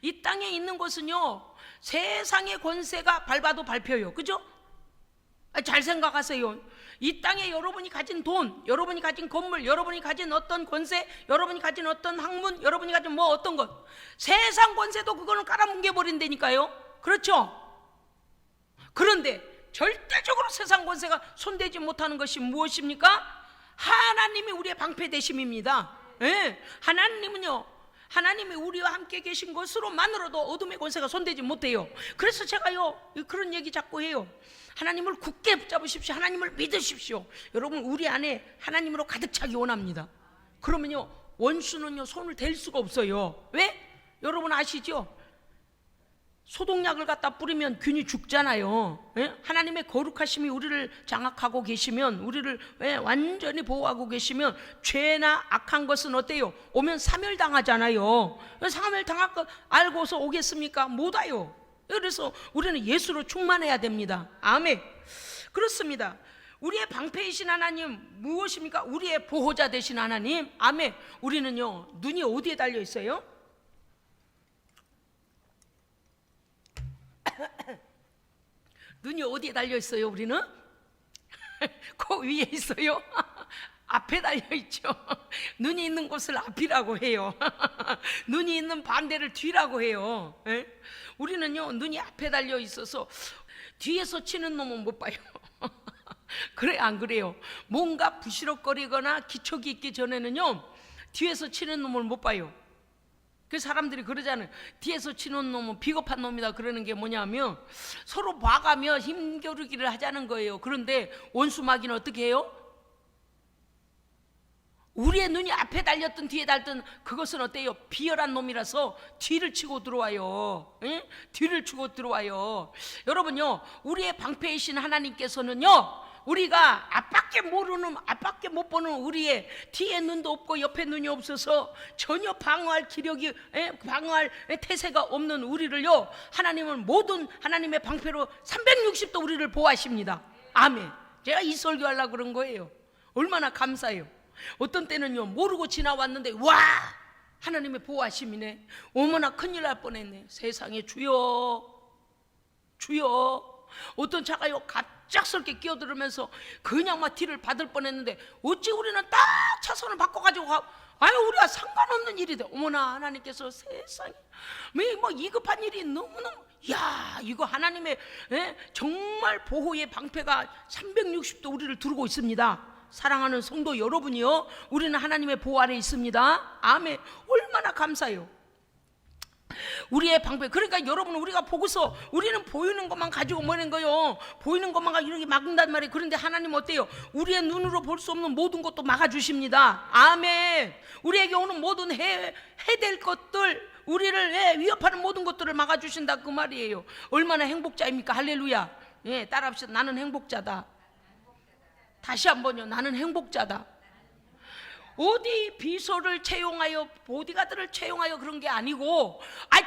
이 땅에 있는 것은요 세상의 권세가 밟아도 밟혀요. 그죠? 잘 생각하세요. 이 땅에 여러분이 가진 돈, 여러분이 가진 건물, 여러분이 가진 어떤 권세, 여러분이 가진 어떤 학문, 여러분이 가진 어떤 것, 세상 권세도 그거는 깔아뭉개 버린다니까요. 그렇죠? 그런데 절대적으로 세상 권세가 손대지 못하는 것이 무엇입니까? 하나님이 우리의 방패 되심입니다. 하나님은요, 하나님이 우리와 함께 계신 것으로만으로도 어둠의 권세가 손대지 못해요. 그래서 제가요 그런 얘기 자꾸 해요. 하나님을 굳게 붙잡으십시오. 하나님을 믿으십시오. 여러분, 우리 안에 하나님으로 가득 차기 원합니다. 그러면요 원수는요 손을 댈 수가 없어요. 왜? 여러분 아시죠? 소독약을 갖다 뿌리면 균이 죽잖아요. 하나님의 거룩하심이 우리를 장악하고 계시면, 우리를 완전히 보호하고 계시면 죄나 악한 것은 어때요? 오면 사멸당하잖아요. 사멸당할 것 알고서 오겠습니까? 못 와요. 그래서 우리는 예수로 충만해야 됩니다. 아멘. 그렇습니다. 우리의 방패이신 하나님 무엇입니까? 우리의 보호자 되신 하나님. 아멘. 우리는요 눈이 어디에 달려 있어요? 눈이 어디에 달려 있어요? 우리는 코 위에 있어요. 앞에 달려 있죠. 눈이 있는 곳을 앞이라고 해요. 눈이 있는 반대를 뒤라고 해요. 우리는요 눈이 앞에 달려 있어서 뒤에서 치는 놈은 못 봐요. 그래 안 그래요? 뭔가 부시럭거리거나 기척이 있기 전에는요 뒤에서 치는 놈을 못 봐요. 그 사람들이 그러잖아요. 뒤에서 치는 놈은 비겁한 놈이다. 그러는 게 뭐냐면 서로 봐가며 힘겨루기를 하자는 거예요. 그런데 원수 마귀는 어떻게 해요? 우리의 눈이 앞에 달렸든 뒤에 달든 그것은 어때요? 비열한 놈이라서 뒤를 치고 들어와요. 예? 뒤를 치고 들어와요. 여러분요, 우리의 방패이신 하나님께서는요, 우리가 앞밖에 모르는, 앞밖에 못 보는 우리의 뒤에 눈도 없고 옆에 눈이 없어서 전혀 방어할 기력이, 방어할 태세가 없는 우리를요, 하나님은 모든 하나님의 방패로 360도 우리를 보호하십니다. 아멘. 제가 이 설교하려고 그런 거예요. 얼마나 감사해요. 어떤 때는요, 모르고 지나왔는데 와, 하나님의 보호하심이네. 어머나 큰일 날 뻔했네. 세상에, 주여 주여. 어떤 차가요 갑작스럽게 끼어들으면서 그냥 막 뒤를 받을 뻔했는데 어찌 우리는 딱 차선을 바꿔가지고 아유, 우리가 상관없는 일이다. 어머나, 하나님께서 세상에 뭐 이급한 일이 너무너무, 야, 이거 하나님의 정말 보호의 방패가 360도 우리를 두르고 있습니다. 사랑하는 성도 여러분이요, 우리는 하나님의 보호 아래 있습니다. 아멘. 얼마나 감사해요. 우리의 방패. 그러니까 여러분, 우리가 보고서 우리는 보이는 것만 가지고 뭐는 거요, 보이는 것만 가지고 이렇게 막는단 말이에요. 그런데 하나님 어때요? 우리의 눈으로 볼 수 없는 모든 것도 막아주십니다. 아멘. 우리에게 오는 모든 해될 것들, 우리를 위협하는 모든 것들을 막아주신다, 그 말이에요. 얼마나 행복자입니까? 할렐루야. 따라합시다. 나는 행복자다. 다시 한번요. 나는 행복자다. 어디 비서를 채용하여, 보디가드를 채용하여 그런 게 아니고,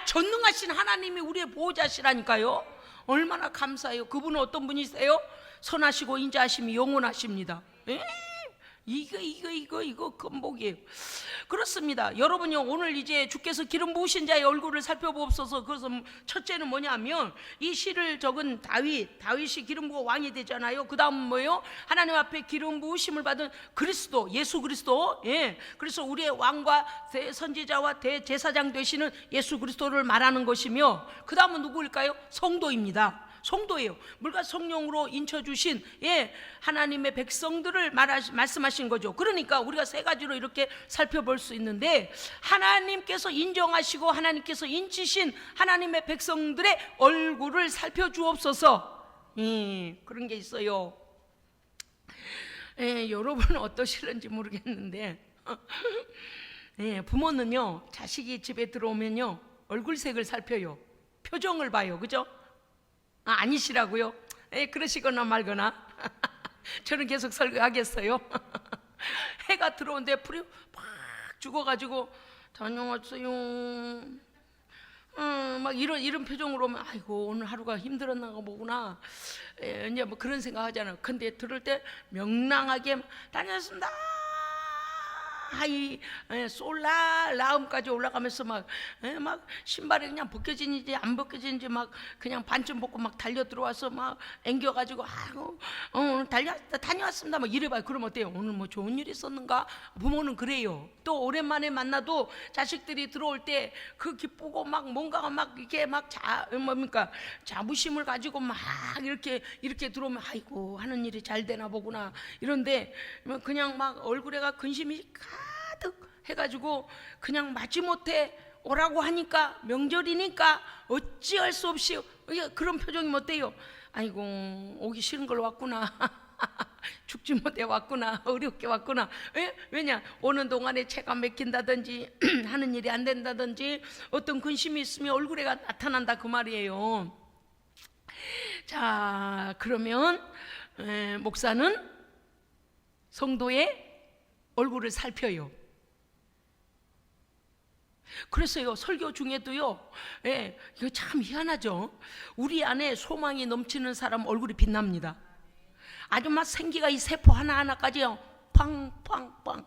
전능하신 하나님이 우리의 보호자시라니까요. 얼마나 감사해요. 그분은 어떤 분이세요? 선하시고 인자하심이 영원하십니다. 이거 건복이에요. 그렇습니다. 여러분요, 오늘 이제 주께서 기름 부으신 자의 얼굴을 살펴보옵소서. 그래서 첫째는 뭐냐면, 이 시를 적은 다윗이 기름 부어 왕이 되잖아요. 그 다음은 뭐예요? 하나님 앞에 기름 부으심을 받은 그리스도, 예수 그리스도. 그래서 우리의 왕과 대선지자와 대제사장 되시는 예수 그리스도를 말하는 것이며, 그 다음은 누구일까요? 성도입니다. 성도예요. 물과 성령으로 인쳐주신 하나님의 백성들을 말씀하신 거죠. 그러니까 우리가 세 가지로 이렇게 살펴볼 수 있는데, 하나님께서 인정하시고 하나님께서 인치신 하나님의 백성들의 얼굴을 살펴주옵소서. 그런 게 있어요. 여러분은 어떠실는지 모르겠는데 부모는요, 자식이 집에 들어오면요, 얼굴색을 살펴요. 표정을 봐요. 그죠? 아니시라고요? 그러시거나 말거나. 저는 계속 설교하겠어요. 해가 들어오는데 불이 팍 죽어가지고 다녀왔어요. 막 이런 표정으로 오면, 아이고, 오늘 하루가 힘들었나 보구나. 이제 뭐 그런 생각 하잖아요. 근데 들을 때 명랑하게 다녔습니다. 솔라 라음까지 올라가면서 막 신발이 그냥 벗겨지는지 안 벗겨지는지 막 그냥 반쯤 벗고 막 달려 들어와서 막 앵겨가지고, 오늘 다녀왔습니다 막 이래봐요. 그럼 어때요? 오늘 뭐 좋은 일 있었는가? 부모는 그래요. 또 오랜만에 만나도 자식들이 들어올 때 그 기쁘고 막 뭔가가 막 이렇게 막 자부심을 가지고 막 이렇게 들어오면, 아이고, 하는 일이 잘 되나 보구나. 이런데 그냥 막 얼굴에가 근심이 가득 해가지고 그냥 마지못해 오라고 하니까, 명절이니까 어찌할 수 없이 그런 표정이 어때요? 아이고, 오기 싫은 걸 왔구나. 죽지 못해 왔구나. 어렵게 왔구나. 왜냐? 오는 동안에 채가 맥힌다든지 하는 일이 안 된다든지 어떤 근심이 있으면 얼굴에 나타난다, 그 말이에요. 자, 그러면 목사는 성도의 얼굴을 살펴요. 그래서요, 설교 중에도요, 이거 참 희한하죠. 우리 안에 소망이 넘치는 사람 얼굴이 빛납니다. 아주 막 생기가 이 세포 하나하나까지요, 팡팡팡.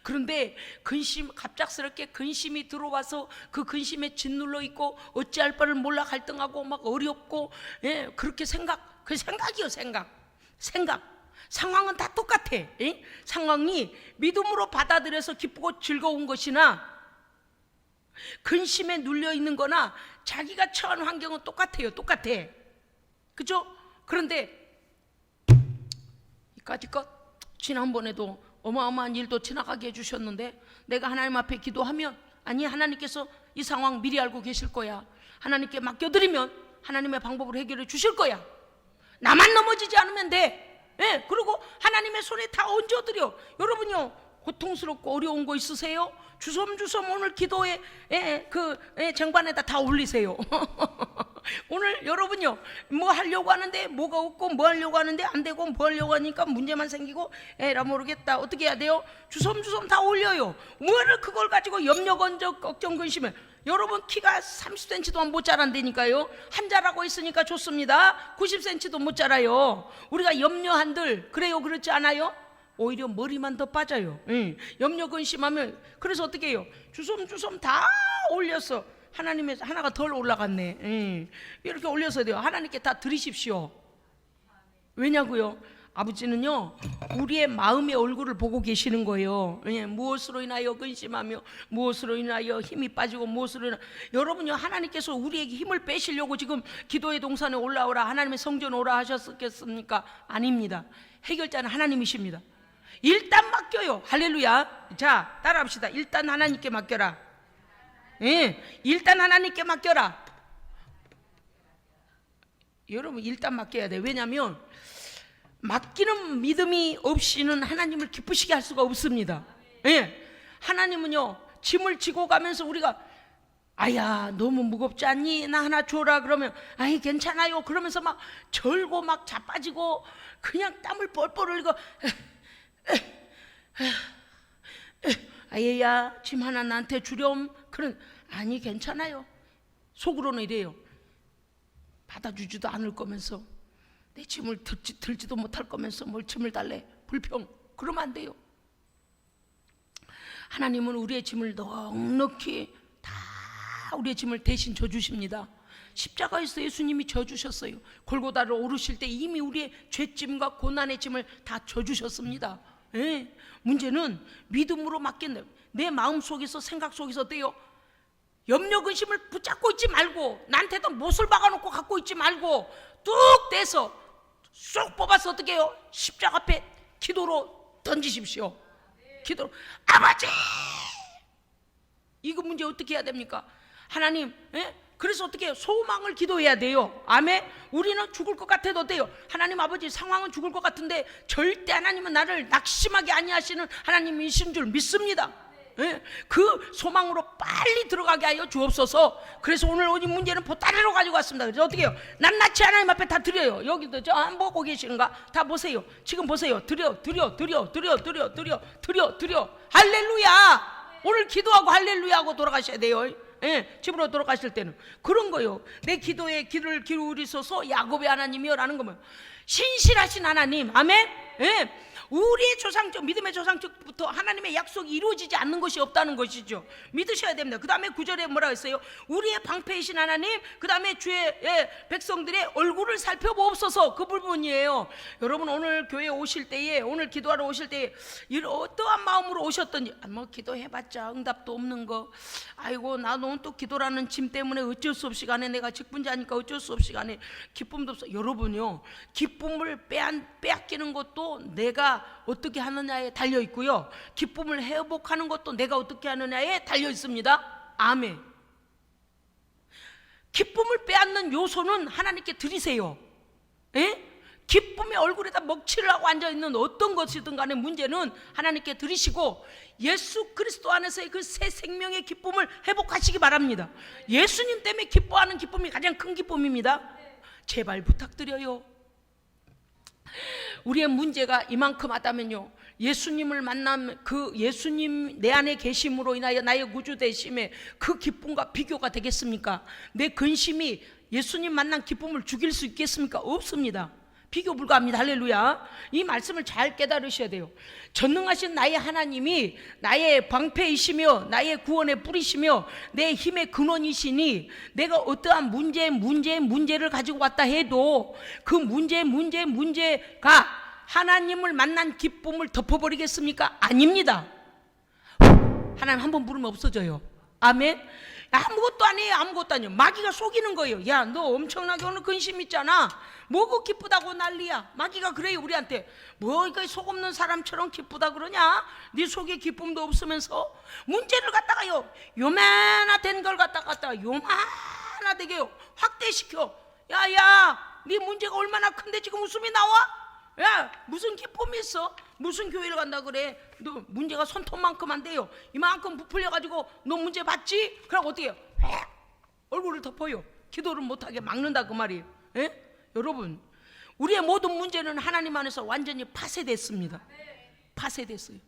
그런데 갑작스럽게 근심이 들어와서 그 근심에 짓눌러 있고 어찌할 바를 몰라 갈등하고 막 어렵고, 그렇게 그 생각이요, 생각. 상황은 다 똑같아. 상황이 믿음으로 받아들여서 기쁘고 즐거운 것이나 근심에 눌려 있는 거나 자기가 처한 환경은 똑같아. 그죠? 그런데 이까짓것 지난번에도 어마어마한 일도 지나가게 해주셨는데, 내가 하나님 앞에 기도하면 아니, 하나님께서 이 상황 미리 알고 계실 거야. 하나님께 맡겨드리면 하나님의 방법으로 해결해 주실 거야. 나만 넘어지지 않으면 돼. 예, 그리고 하나님의 손에 다 얹어드려. 여러분요, 고통스럽고 어려운 거 있으세요? 주섬주섬 오늘 기도에 쟁반에다 다 올리세요. 오늘 여러분요, 뭐 하려고 하는데 뭐가 없고, 뭐 하려고 하는데 안 되고, 뭐 하려고 하니까 문제만 생기고, 에라 모르겠다, 어떻게 해야 돼요? 주섬주섬 다 올려요. 뭐를 그걸 가지고 염려, 걱정, 근심해. 여러분 키가 30cm도 못 자란다니까요. 한 자라고 있으니까 좋습니다. 90cm도 못 자라요. 우리가 염려한들 그래요, 그렇지 않아요? 오히려 머리만 더 빠져요. 염려 근심하면. 그래서 어떻게 해요? 주섬주섬 다 올려서 하나님의 하나가 덜 올라갔네. 이렇게 올려서 돼요. 하나님께 다 드리십시오. 왜냐고요? 아버지는요, 우리의 마음의 얼굴을 보고 계시는 거예요. 무엇으로 인하여 근심하며, 무엇으로 인하여 힘이 빠지고, 무엇으로 인하여. 여러분요, 하나님께서 우리에게 힘을 빼시려고 지금 기도의 동산에 올라오라, 하나님의 성전에 오라 하셨겠습니까? 아닙니다. 해결자는 하나님이십니다. 일단 맡겨요. 할렐루야. 자, 따라합시다. 일단 하나님께 맡겨라. 일단 하나님께 맡겨라. 여러분, 일단 맡겨야 돼. 왜냐하면 맡기는 믿음이 없이는 하나님을 기쁘시게 할 수가 없습니다. 하나님은요, 짐을 지고 가면서 우리가 아야 너무 무겁지 않니? 나 하나 줘라. 그러면 아이 괜찮아요. 그러면서 막 절고 막 자빠지고 그냥 땀을 뻘뻘 흘리고 아예야 짐 하나 나한테 주렴. 그런 아니 괜찮아요. 속으로는 이래요. 받아주지도 않을 거면서 내 짐을 들지도 못할 거면서 뭘 짐을 달래. 불평. 그러면 안 돼요. 하나님은 우리의 짐을 넉넉히 다 우리의 짐을 대신 져주십니다. 십자가에서 예수님이 져주셨어요. 골고다를 오르실 때 이미 우리의 죄짐과 고난의 짐을 다 져주셨습니다. 문제는 믿음으로 맡긴다. 내 마음속에서 생각 속에서 어때요? 염려 근심을 붙잡고 있지 말고, 나한테도 못을 박아놓고 갖고 있지 말고 뚝 떼서 쏙 뽑아서 어떻게 해요? 십자가 앞에 기도로 던지십시오. 기도로 아버지, 이거 문제 어떻게 해야 됩니까? 하나님, 그래서 어떻게 해요? 소망을 기도해야 돼요. 아멘. 우리는 죽을 것 같아도 어때요? 하나님 아버지, 상황은 죽을 것 같은데 절대 하나님은 나를 낙심하게 아니하시는 하나님이신 줄 믿습니다. 그 소망으로 빨리 들어가게 하여 주옵소서. 그래서 오늘 이 문제는 보따리로 가지고 왔습니다. 그래서 어떻게 해요? 낱낱이 하나님 앞에 다 드려요. 여기도 저 안 보고 계시는가? 다 보세요. 지금 보세요. 드려. 할렐루야. 오늘 기도하고 할렐루야 하고 돌아가셔야 돼요. 집으로 돌아가실 때는 그런 거요. 내 기도에 귀를 기울이소서 야곱의 하나님이여라는 거면 신실하신 하나님. 아멘. 우리의 조상적, 믿음의 조상적부터 하나님의 약속이 이루어지지 않는 것이 없다는 것이죠. 믿으셔야 됩니다. 그 다음에 9절에 뭐라고 했어요? 우리의 방패이신 하나님, 그 다음에 주의 백성들의 얼굴을 살펴보옵소서. 그 부분이에요. 여러분 오늘 교회 오실 때에, 오늘 기도하러 오실 때에 어떠한 마음으로 오셨던지, 뭐 기도해봤자 응답도 없는 거, 아이고 나는 또 기도라는 짐 때문에 어쩔 수 없이 가네, 내가 직분자니까 어쩔 수 없이 가네, 기쁨도 없어. 여러분요, 기쁨을 빼앗기는 것도 내가 어떻게 하느냐에 달려 있고요, 기쁨을 회복하는 것도 내가 어떻게 하느냐에 달려 있습니다. 아멘. 기쁨을 빼앗는 요소는 하나님께 드리세요. 기쁨의 얼굴에다 먹칠을 하고 앉아있는 어떤 것이든 간에 문제는 하나님께 드리시고 예수 그리스도 안에서의 그 새 생명의 기쁨을 회복하시기 바랍니다. 예수님 때문에 기뻐하는 기쁨이 가장 큰 기쁨입니다. 제발 부탁드려요. 우리의 문제가 이만큼 하다면요, 예수님을 만남, 그 예수님 내 안에 계심으로 인하여 나의 구주 되심에 그 기쁨과 비교가 되겠습니까? 내 근심이 예수님 만난 기쁨을 죽일 수 있겠습니까? 없습니다. 비교 불가합니다. 할렐루야. 이 말씀을 잘 깨달으셔야 돼요. 전능하신 나의 하나님이 나의 방패이시며 나의 구원의 뿌리시며 내 힘의 근원이시니 내가 어떠한 문제를 가지고 왔다 해도 그 문제가 하나님을 만난 기쁨을 덮어버리겠습니까? 아닙니다. 하나님 한번 부르면 없어져요. 아멘. 아무것도 아니에요. 아무것도 아니에요. 마귀가 속이는 거예요. 야, 너 엄청나게 오늘 근심 있잖아. 뭐고 기쁘다고 난리야. 마귀가 그래요 우리한테. 뭐 이거 속 없는 사람처럼 기쁘다 그러냐? 네 속에 기쁨도 없으면서 문제를 갖다가요 요만하된 걸 갖다가 요만하되게요 확대시켜. 야야, 네 문제가 얼마나 큰데 지금 웃음이 나와? 야, 무슨 기쁨이 있어? 무슨 교회를 간다 그래? 너 문제가 손톱만큼 한데요 이만큼 부풀려가지고 너 문제 받지? 그럼 어떻게 해요? 얼굴을 덮어요. 기도를 못하게 막는다 그 말이에요. 예? 여러분, 우리의 모든 문제는 하나님 안에서 완전히 파쇄됐습니다. 파쇄됐어요.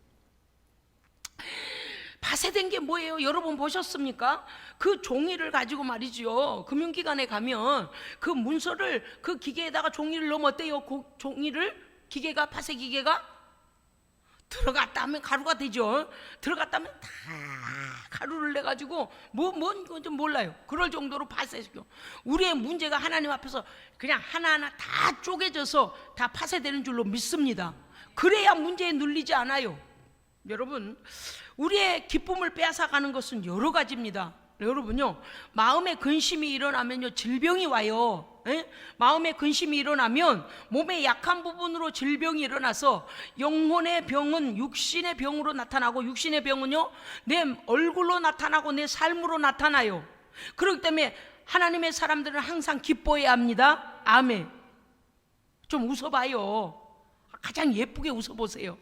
파쇄된 게 뭐예요? 여러분 보셨습니까? 그 종이를 가지고 말이죠, 금융기관에 가면 그 문서를 그 기계에다가 종이를 넣으면 어때요? 그 종이를 기계가, 파쇄 기계가 들어갔다 하면 가루가 되죠. 들어갔다 하면 다 가루를 내가지고 뭔 좀 몰라요. 그럴 정도로 파쇄시켜. 우리의 문제가 하나님 앞에서 그냥 하나하나 다 쪼개져서 다 파쇄되는 줄로 믿습니다. 그래야 문제에 눌리지 않아요. 여러분, 우리의 기쁨을 빼앗아가는 것은 여러 가지입니다. 여러분요, 마음의 근심이 일어나면요 질병이 와요. 에? 마음의 근심이 일어나면 몸의 약한 부분으로 질병이 일어나서 영혼의 병은 육신의 병으로 나타나고 육신의 병은요 내 얼굴로 나타나고 내 삶으로 나타나요. 그렇기 때문에 하나님의 사람들은 항상 기뻐해야 합니다. 아멘. 좀 웃어봐요. 가장 예쁘게 웃어보세요.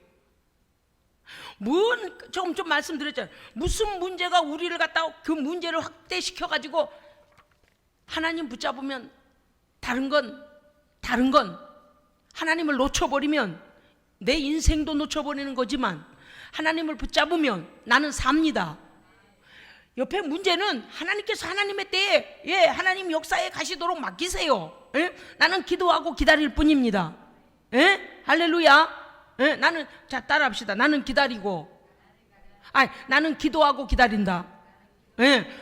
좀 말씀드렸잖아요. 무슨 문제가 우리를 갖다 그 문제를 확대시켜 가지고 하나님 붙잡으면 다른 건 하나님을 놓쳐버리면 내 인생도 놓쳐버리는 거지만 하나님을 붙잡으면 나는 삽니다. 옆에 문제는 하나님께서 하나님의 때에 하나님 역사에 가시도록 맡기세요. 나는 기도하고 기다릴 뿐입니다. 할렐루야. 나는, 자, 따라합시다. 나는 기다리고, 나는 기도하고 기다린다.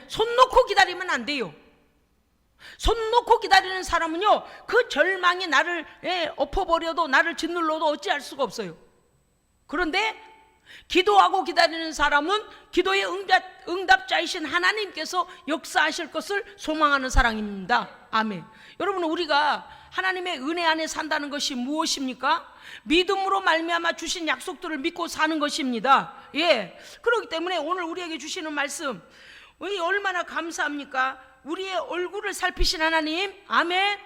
손 놓고 기다리면 안 돼요. 손 놓고 기다리는 사람은요 그 절망이 나를 엎어버려도 나를 짓눌러도 어찌할 수가 없어요. 그런데 기도하고 기다리는 사람은 기도의 응답자이신 하나님께서 역사하실 것을 소망하는 사람입니다. 아멘. 여러분, 우리가 하나님의 은혜 안에 산다는 것이 무엇입니까? 믿음으로 말미암아 주신 약속들을 믿고 사는 것입니다. 그렇기 때문에 오늘 우리에게 주시는 말씀 얼마나 감사합니까? 우리의 얼굴을 살피신 하나님, 아멘.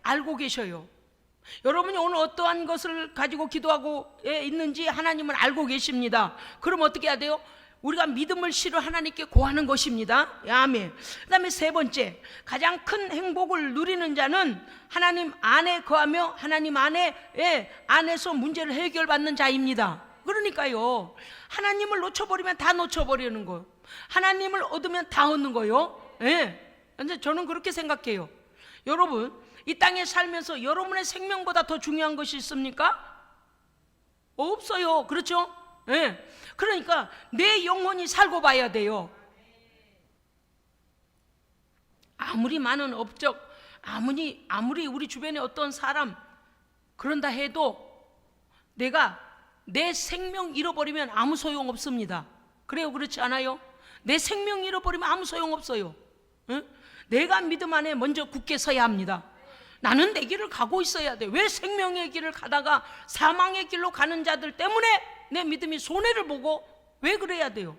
알고 계셔요. 여러분이 오늘 어떠한 것을 가지고 기도하고 있는지 하나님은 알고 계십니다. 그럼 어떻게 해야 돼요? 우리가 믿음을 실어 하나님께 고하는 것입니다. 아멘. 그 다음에 세 번째, 가장 큰 행복을 누리는 자는 하나님 안에 거하며 하나님 안에서 문제를 해결받는 자입니다. 그러니까요, 하나님을 놓쳐버리면 다 놓쳐버리는 거예요. 하나님을 얻으면 다 얻는 거예요. 저는 그렇게 생각해요. 여러분, 이 땅에 살면서 여러분의 생명보다 더 중요한 것이 있습니까? 없어요. 그렇죠? 그러니까 내 영혼이 살고 봐야 돼요. 아무리 많은 업적, 아무리 우리 주변에 어떤 사람 그런다 해도 내가 내 생명 잃어버리면 아무 소용 없습니다. 그래요? 그렇지 않아요? 내 생명 잃어버리면 아무 소용 없어요. 내가 믿음 안에 먼저 굳게 서야 합니다. 나는 내 길을 가고 있어야 돼. 왜 생명의 길을 가다가 사망의 길로 가는 자들 때문에 내 믿음이 손해를 보고 왜 그래야 돼요?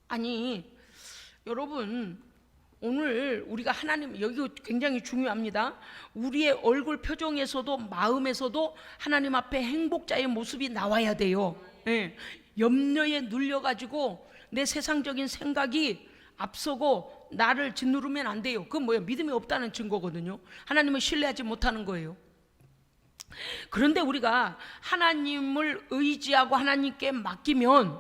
아니, 여러분, 오늘 우리가 하나님, 여기 굉장히 중요합니다. 우리의 얼굴 표정에서도 마음에서도 하나님 앞에 행복자의 모습이 나와야 돼요. 염려에 눌려가지고 내 세상적인 생각이 앞서고 나를 짓누르면 안 돼요. 그건 뭐예요? 믿음이 없다는 증거거든요. 하나님을 신뢰하지 못하는 거예요. 그런데 우리가 하나님을 의지하고 하나님께 맡기면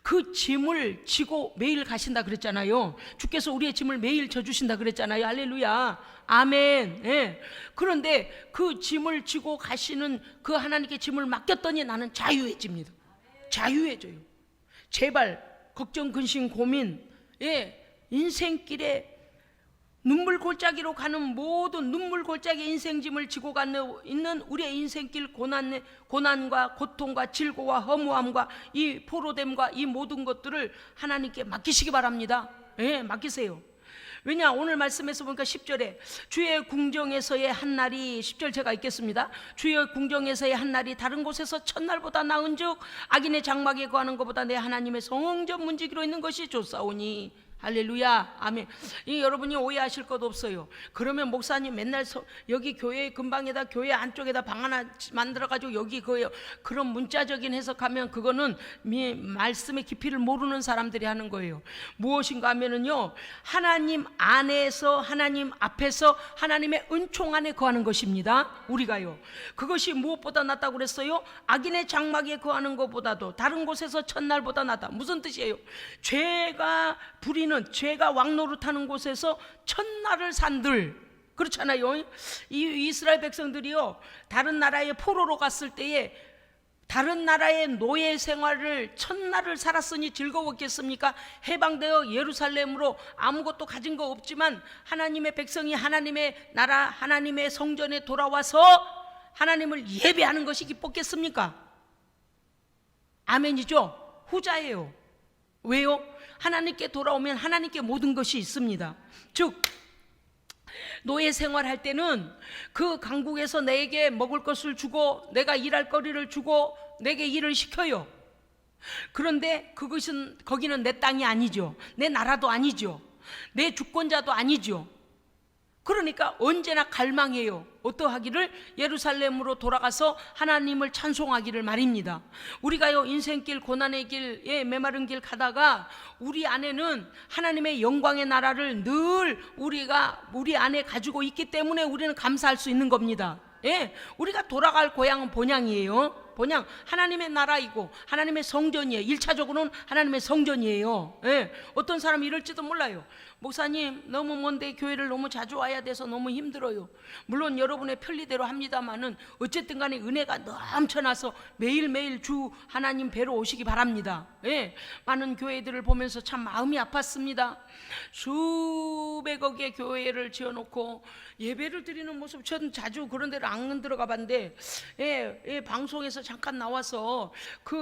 그 짐을 지고 매일 가신다 그랬잖아요. 주께서 우리의 짐을 매일 져주신다 그랬잖아요. 할렐루야. 아멘. 그런데 그 짐을 지고 가시는 그 하나님께 짐을 맡겼더니 나는 자유해집니다. 자유해져요. 제발 걱정, 근심, 고민, 인생길에 눈물 골짜기로 가는 모든 눈물 골짜기 인생짐을 지고 있는 우리의 인생길 고난과 고통과 질고와 허무함과 이 포로됨과 이 모든 것들을 하나님께 맡기시기 바랍니다. 예, 맡기세요. 왜냐, 오늘 말씀에서 보니까 10절에 주의 궁정에서의 한 날이, 10절 제가 읽겠습니다. 주의 궁정에서의 한 날이 다른 곳에서 첫날보다 나은즉 악인의 장막에 거하는 것보다 내 하나님의 성전 문지기로 있는 것이 좋사오니. 할렐루야, 아멘. 이 여러분이 오해하실 것 없어요. 그러면 목사님 맨날 여기 교회 근방에다, 교회 안쪽에다 방 하나 만들어가지고 여기 그거요, 그런 문자적인 해석하면 그거는 말씀의 깊이를 모르는 사람들이 하는 거예요. 무엇인가 하면은요, 하나님 안에서, 하나님 앞에서 하나님의 은총 안에 거하는 것입니다. 우리가요, 그것이 무엇보다 낫다고 그랬어요? 악인의 장막에 거하는 것보다도 다른 곳에서 첫날보다 낫다. 무슨 뜻이에요? 죄가 부리는, 죄가 왕노릇하는 곳에서 첫날을 산들, 그렇잖아요. 이 이스라엘 백성들이요, 다른 나라에 포로로 갔을 때에 다른 나라의 노예 생활을 첫날을 살았으니 즐거웠겠습니까? 해방되어 예루살렘으로 아무것도 가진 거 없지만 하나님의 백성이 하나님의 나라, 하나님의 성전에 돌아와서 하나님을 예배하는 것이 기뻤겠습니까? 아멘이죠. 후자예요. 왜요? 하나님께 돌아오면 하나님께 모든 것이 있습니다. 즉, 노예 생활할 때는 그 강국에서 내게 먹을 것을 주고 내가 일할 거리를 주고 내게 일을 시켜요. 그런데 그것은, 거기는 내 땅이 아니죠. 내 나라도 아니죠. 내 주권자도 아니죠. 그러니까 언제나 갈망해요. 어떠하기를? 예루살렘으로 돌아가서 하나님을 찬송하기를 말입니다. 우리가요, 인생길, 고난의 길에 메마른 길 가다가 우리 안에는 하나님의 영광의 나라를 늘 우리 안에 가지고 있기 때문에 우리는 감사할 수 있는 겁니다. 예, 우리가 돌아갈 고향은 본향이에요. 본향, 하나님의 나라이고 하나님의 성전이에요. 1차적으로는 하나님의 성전이에요. 예, 어떤 사람이 이럴지도 몰라요. 목사님, 너무 먼데 교회를 너무 자주 와야 돼서 너무 힘들어요. 물론 여러분의 편리대로 합니다만은 어쨌든 간에 은혜가 넘쳐나서 매일매일 주 하나님 뵈러 오시기 바랍니다. 예, 많은 교회들을 보면서 참 마음이 아팠습니다. 수백억의 교회를 지어놓고 예배를 드리는 모습, 저는 자주 그런 데를 안 들어가 봤는데, 예, 방송에서 잠깐 나와서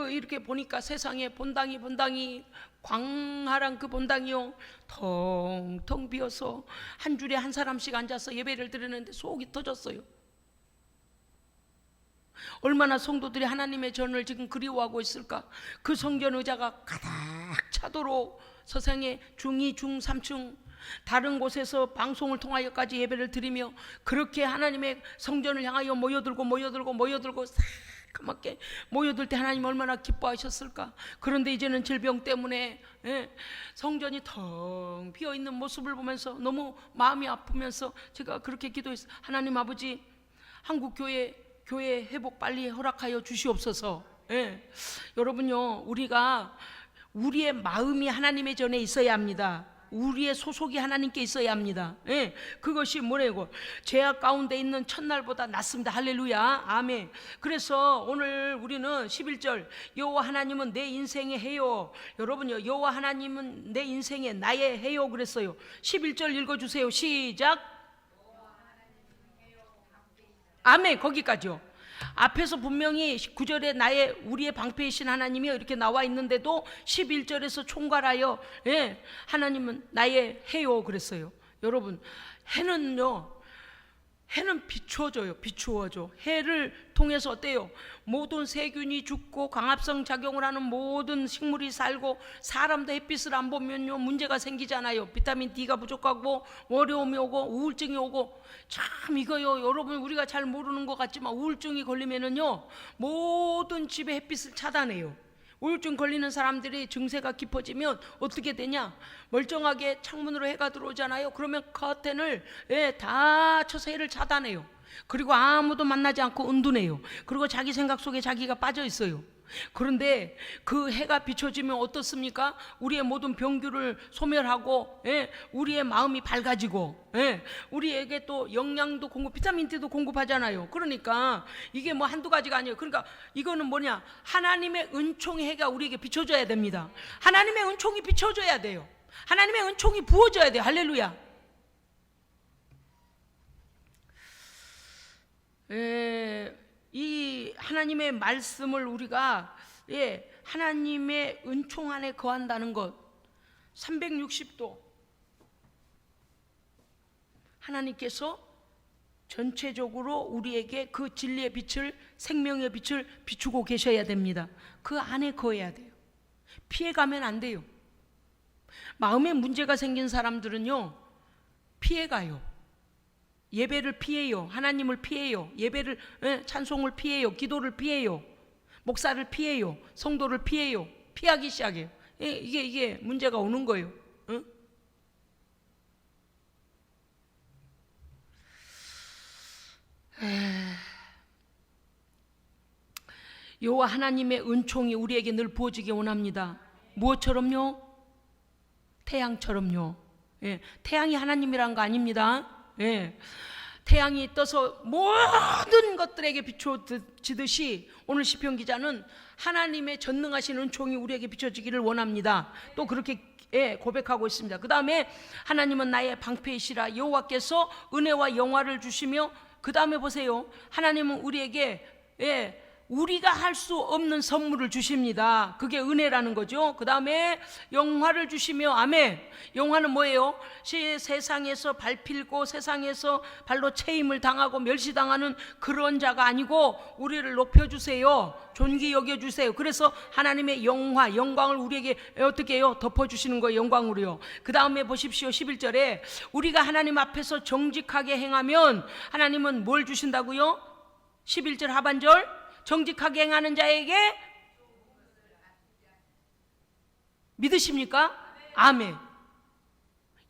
이렇게 보니까 세상에 본당이 광활한 그 본당이요, 텅텅 비어서 한 줄에 한 사람씩 앉아서 예배를 드리는데 속이 터졌어요. 얼마나 성도들이 하나님의 전을 지금 그리워하고 있을까. 그 성전 의자가 가득 차도록 서생의 중2, 중3층 다른 곳에서 방송을 통하여까지 예배를 드리며 그렇게 하나님의 성전을 향하여 모여들고 새까맣게 모여들 때 하나님 얼마나 기뻐하셨을까. 그런데 이제는 질병 때문에 성전이 텅 비어있는 모습을 보면서 너무 마음이 아프면서 제가 그렇게 기도했어요. 하나님 아버지, 한국 교회 회복 빨리 허락하여 주시옵소서. 여러분요, 우리가 우리의 마음이 하나님의 전에 있어야 합니다. 우리의 소속이 하나님께 있어야 합니다. 그것이 뭐래고? 죄악 가운데 있는 첫날보다 낫습니다. 할렐루야, 아멘. 그래서 오늘 우리는 11절, 여호와 하나님은 내 인생의 해요. 여러분요, 여호와 하나님은 내 인생의 나의 해요 그랬어요. 11절 읽어주세요. 시작. 아멘. 거기까지요. 앞에서 분명히 9절에 우리의 방패이신 하나님이 이렇게 나와 있는데도 11절에서 총괄하여 하나님은 나의 해요 그랬어요. 여러분, 해는 비추어져. 해를 통해서 어때요? 모든 세균이 죽고 광합성 작용을 하는 모든 식물이 살고, 사람도 햇빛을 안 보면요 문제가 생기잖아요. 비타민 D가 부족하고 어려움이 오고 우울증이 오고. 참 이거요, 여러분, 우리가 잘 모르는 것 같지만 우울증이 걸리면은요 모든 집에 햇빛을 차단해요. 우울증 걸리는 사람들이 증세가 깊어지면 어떻게 되냐? 멀쩡하게 창문으로 해가 들어오잖아요. 그러면 커튼을 다 쳐서 해를 차단해요. 그리고 아무도 만나지 않고 은둔해요. 그리고 자기 생각 속에 자기가 빠져 있어요. 그런데 그 해가 비춰지면 어떻습니까? 우리의 모든 병규를 소멸하고 우리의 마음이 밝아지고 우리에게 또 영양도 비타민 D도 공급하잖아요. 그러니까 이게 뭐 한두 가지가 아니에요. 그러니까 이거는 뭐냐? 하나님의 은총의 해가 우리에게 비춰져야 됩니다. 하나님의 은총이 비춰져야 돼요. 하나님의 은총이 부어져야 돼요. 할렐루야. 이 하나님의 말씀을 우리가 하나님의 은총 안에 거한다는 것, 360도 하나님께서 전체적으로 우리에게 그 진리의 빛을, 생명의 빛을 비추고 계셔야 됩니다. 그 안에 거해야 돼요. 피해가면 안 돼요. 마음에 문제가 생긴 사람들은요, 피해가요. 예배를 피해요. 하나님을 피해요. 예배를, 찬송을 피해요. 기도를 피해요. 목사를 피해요. 성도를 피해요. 피하기 시작해요. 이게 문제가 오는 거예요. 여호와 하나님의 은총이 우리에게 늘 부어지기 원합니다. 무엇처럼요? 태양처럼요. 태양이 하나님이란 거 아닙니다. 태양이 떠서 모든 것들에게 비춰지듯이 오늘 시편 기자는 하나님의 전능하신 은총이 우리에게 비춰지기를 원합니다. 또 그렇게 고백하고 있습니다. 그 다음에 하나님은 나의 방패이시라. 여호와께서 은혜와 영화를 주시며, 그 다음에 보세요. 하나님은 우리에게 우리가 할 수 없는 선물을 주십니다. 그게 은혜라는 거죠. 그 다음에 영화를 주시며, 아멘. 영화는 뭐예요? 세상에서 밟히고 세상에서 발로 체임을 당하고 멸시당하는 그런 자가 아니고 우리를 높여주세요. 존귀 여겨주세요. 그래서 하나님의 영광을 우리에게 어떻게 해요? 덮어주시는 거예요. 영광으로요. 그 다음에 보십시오. 11절에 우리가 하나님 앞에서 정직하게 행하면 하나님은 뭘 주신다고요? 11절 하반절, 정직하게 행하는 자에게 믿으십니까? 아멘.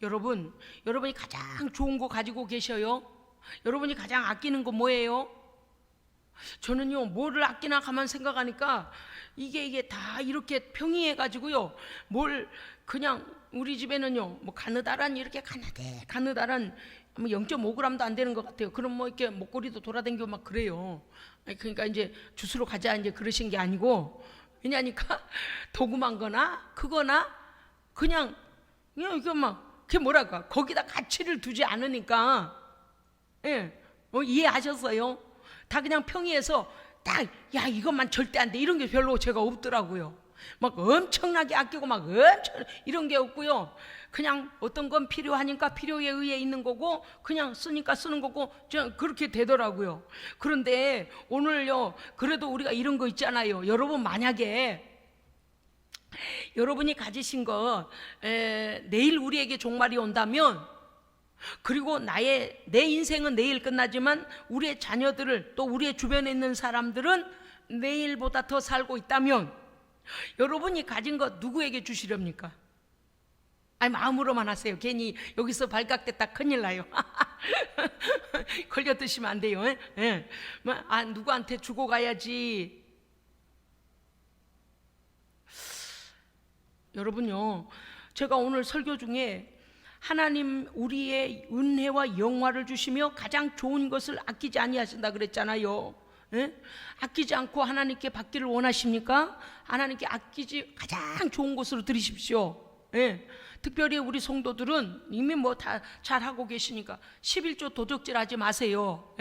여러분이 가장 좋은 거 가지고 계셔요? 여러분이 가장 아끼는 거 뭐예요? 저는요, 뭐를 아끼나 가만 생각하니까 이게 다 이렇게 평이해가지고요, 뭘 그냥 우리 집에는요, 뭐 가느다란 이렇게 가느다란 0.5g도 안 되는 것 같아요. 그럼 뭐 이렇게 목걸이도 돌아다니고 막 그래요. 그러니까 이제 주스로 가자 이제 그러신 게 아니고, 왜냐니까 도구만 거나 그거나 그냥 이게 막 그게 뭐랄까, 거기다 가치를 두지 않으니까. 이해하셨어요? 다 그냥 평이해서 딱 야 이것만 절대 안 돼 이런 게 별로 제가 없더라고요. 막 엄청나게 아끼고 막 엄청 이런 게 없고요. 그냥 어떤 건 필요하니까 필요에 의해 있는 거고, 그냥 쓰니까 쓰는 거고, 그렇게 되더라고요. 그런데 오늘요, 그래도 우리가 이런 거 있잖아요. 여러분 만약에 여러분이 가지신 거 내일 우리에게 종말이 온다면, 그리고 내 인생은 내일 끝나지만 우리의 자녀들을, 또 우리의 주변에 있는 사람들은 내일보다 더 살고 있다면 여러분이 가진 것 누구에게 주시렵니까? 아니, 마음으로만 하세요. 괜히 여기서 발각됐다 큰일 나요. 걸려 드시면 안 돼요. 누구한테 주고 가야지. 여러분요, 제가 오늘 설교 중에 하나님 우리의 은혜와 영화를 주시며 가장 좋은 것을 아끼지 아니하신다 그랬잖아요. 아끼지 않고 하나님께 받기를 원하십니까? 하나님께 아끼지 가장 좋은 것으로 드리십시오. 특별히 우리 성도들은 이미 뭐 다 잘하고 계시니까 11조 도적질 하지 마세요.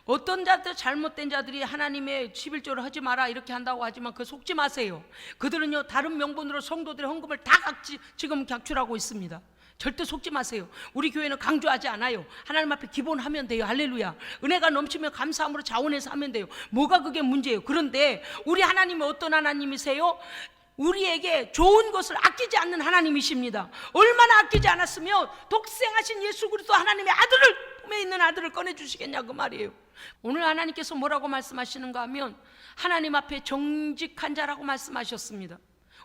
어떤 자들, 잘못된 자들이 하나님의 11조를 하지 마라 이렇게 한다고 하지만 그 속지 마세요. 그들은요, 다른 명분으로 성도들의 헌금을 다 지금 각출하고 있습니다. 절대 속지 마세요. 우리 교회는 강조하지 않아요. 하나님 앞에 기본하면 돼요. 할렐루야. 은혜가 넘치면 감사함으로 자원해서 하면 돼요. 뭐가 그게 문제예요. 그런데 우리 하나님은 어떤 하나님이세요? 우리에게 좋은 것을 아끼지 않는 하나님이십니다. 얼마나 아끼지 않았으면 독생하신 예수 그리스도 하나님의 아들을, 품에 있는 아들을 꺼내주시겠냐 그 말이에요. 오늘 하나님께서 뭐라고 말씀하시는가 하면 하나님 앞에 정직한 자라고 말씀하셨습니다.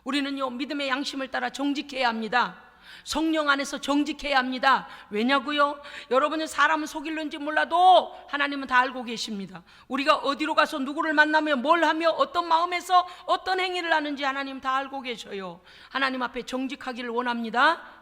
우리는요, 믿음의 양심을 따라 정직해야 합니다. 성령 안에서 정직해야 합니다. 왜냐고요? 여러분은 사람은 속일는지 몰라도 하나님은 다 알고 계십니다. 우리가 어디로 가서 누구를 만나며 뭘 하며 어떤 마음에서 어떤 행위를 하는지 하나님 다 알고 계셔요. 하나님 앞에 정직하기를 원합니다.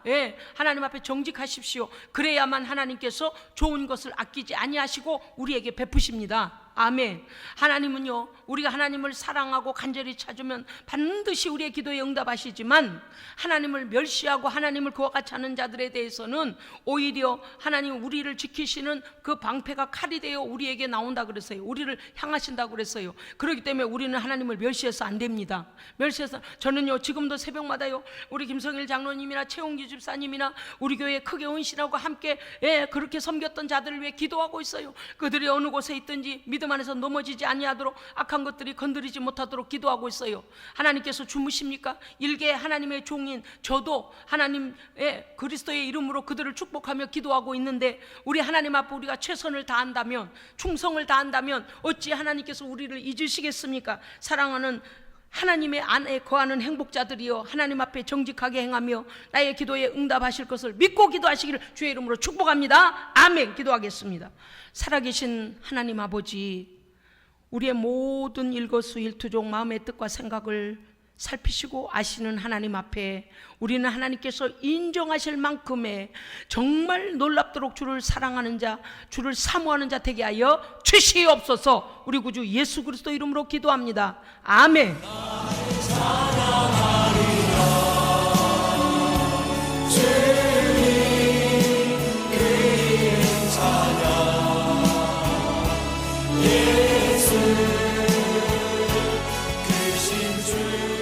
하나님 앞에 정직하십시오. 그래야만 하나님께서 좋은 것을 아끼지 아니하시고 우리에게 베푸십니다. 아멘. 하나님은요, 우리가 하나님을 사랑하고 간절히 찾으면 반드시 우리의 기도에 응답하시지만, 하나님을 멸시하고 하나님을 그와 같이 하는 자들에 대해서는 오히려 하나님 우리를 지키시는 그 방패가 칼이 되어 우리에게 나온다 그랬어요. 우리를 향하신다고 그랬어요. 그렇기 때문에 우리는 하나님을 멸시해서 안 됩니다. 멸시해서, 저는요 지금도 새벽마다요 우리 김성일 장로님이나 최홍기 집사님이나 우리 교회 크게 헌신하고 함께 그렇게 섬겼던 자들을 위해 기도하고 있어요. 그들이 어느 곳에 있든지 믿음 안에서 넘어지지 아니하도록, 악한 것들이 건드리지 못하도록 기도하고 있어요. 하나님께서 주무십니까? 일개 하나님의 종인 저도 하나님의 그리스도의 이름으로 그들을 축복하며 기도하고 있는데, 우리 하나님 앞에 우리가 최선을 다한다면, 충성을 다한다면 어찌 하나님께서 우리를 잊으시겠습니까? 사랑하는 하나님의 안에 거하는 행복자들이여, 하나님 앞에 정직하게 행하며 나의 기도에 응답하실 것을 믿고 기도하시기를 주의 이름으로 축복합니다. 아멘. 기도하겠습니다. 살아계신 하나님 아버지, 우리의 모든 일거수일투족 마음의 뜻과 생각을 살피시고 아시는 하나님 앞에 우리는 하나님께서 인정하실 만큼의 정말 놀랍도록 주를 사랑하는 자, 주를 사모하는 자 되게 하여 주시옵소서. 우리 구주 예수 그리스도 이름으로 기도합니다. 아멘. 예수 그 심줄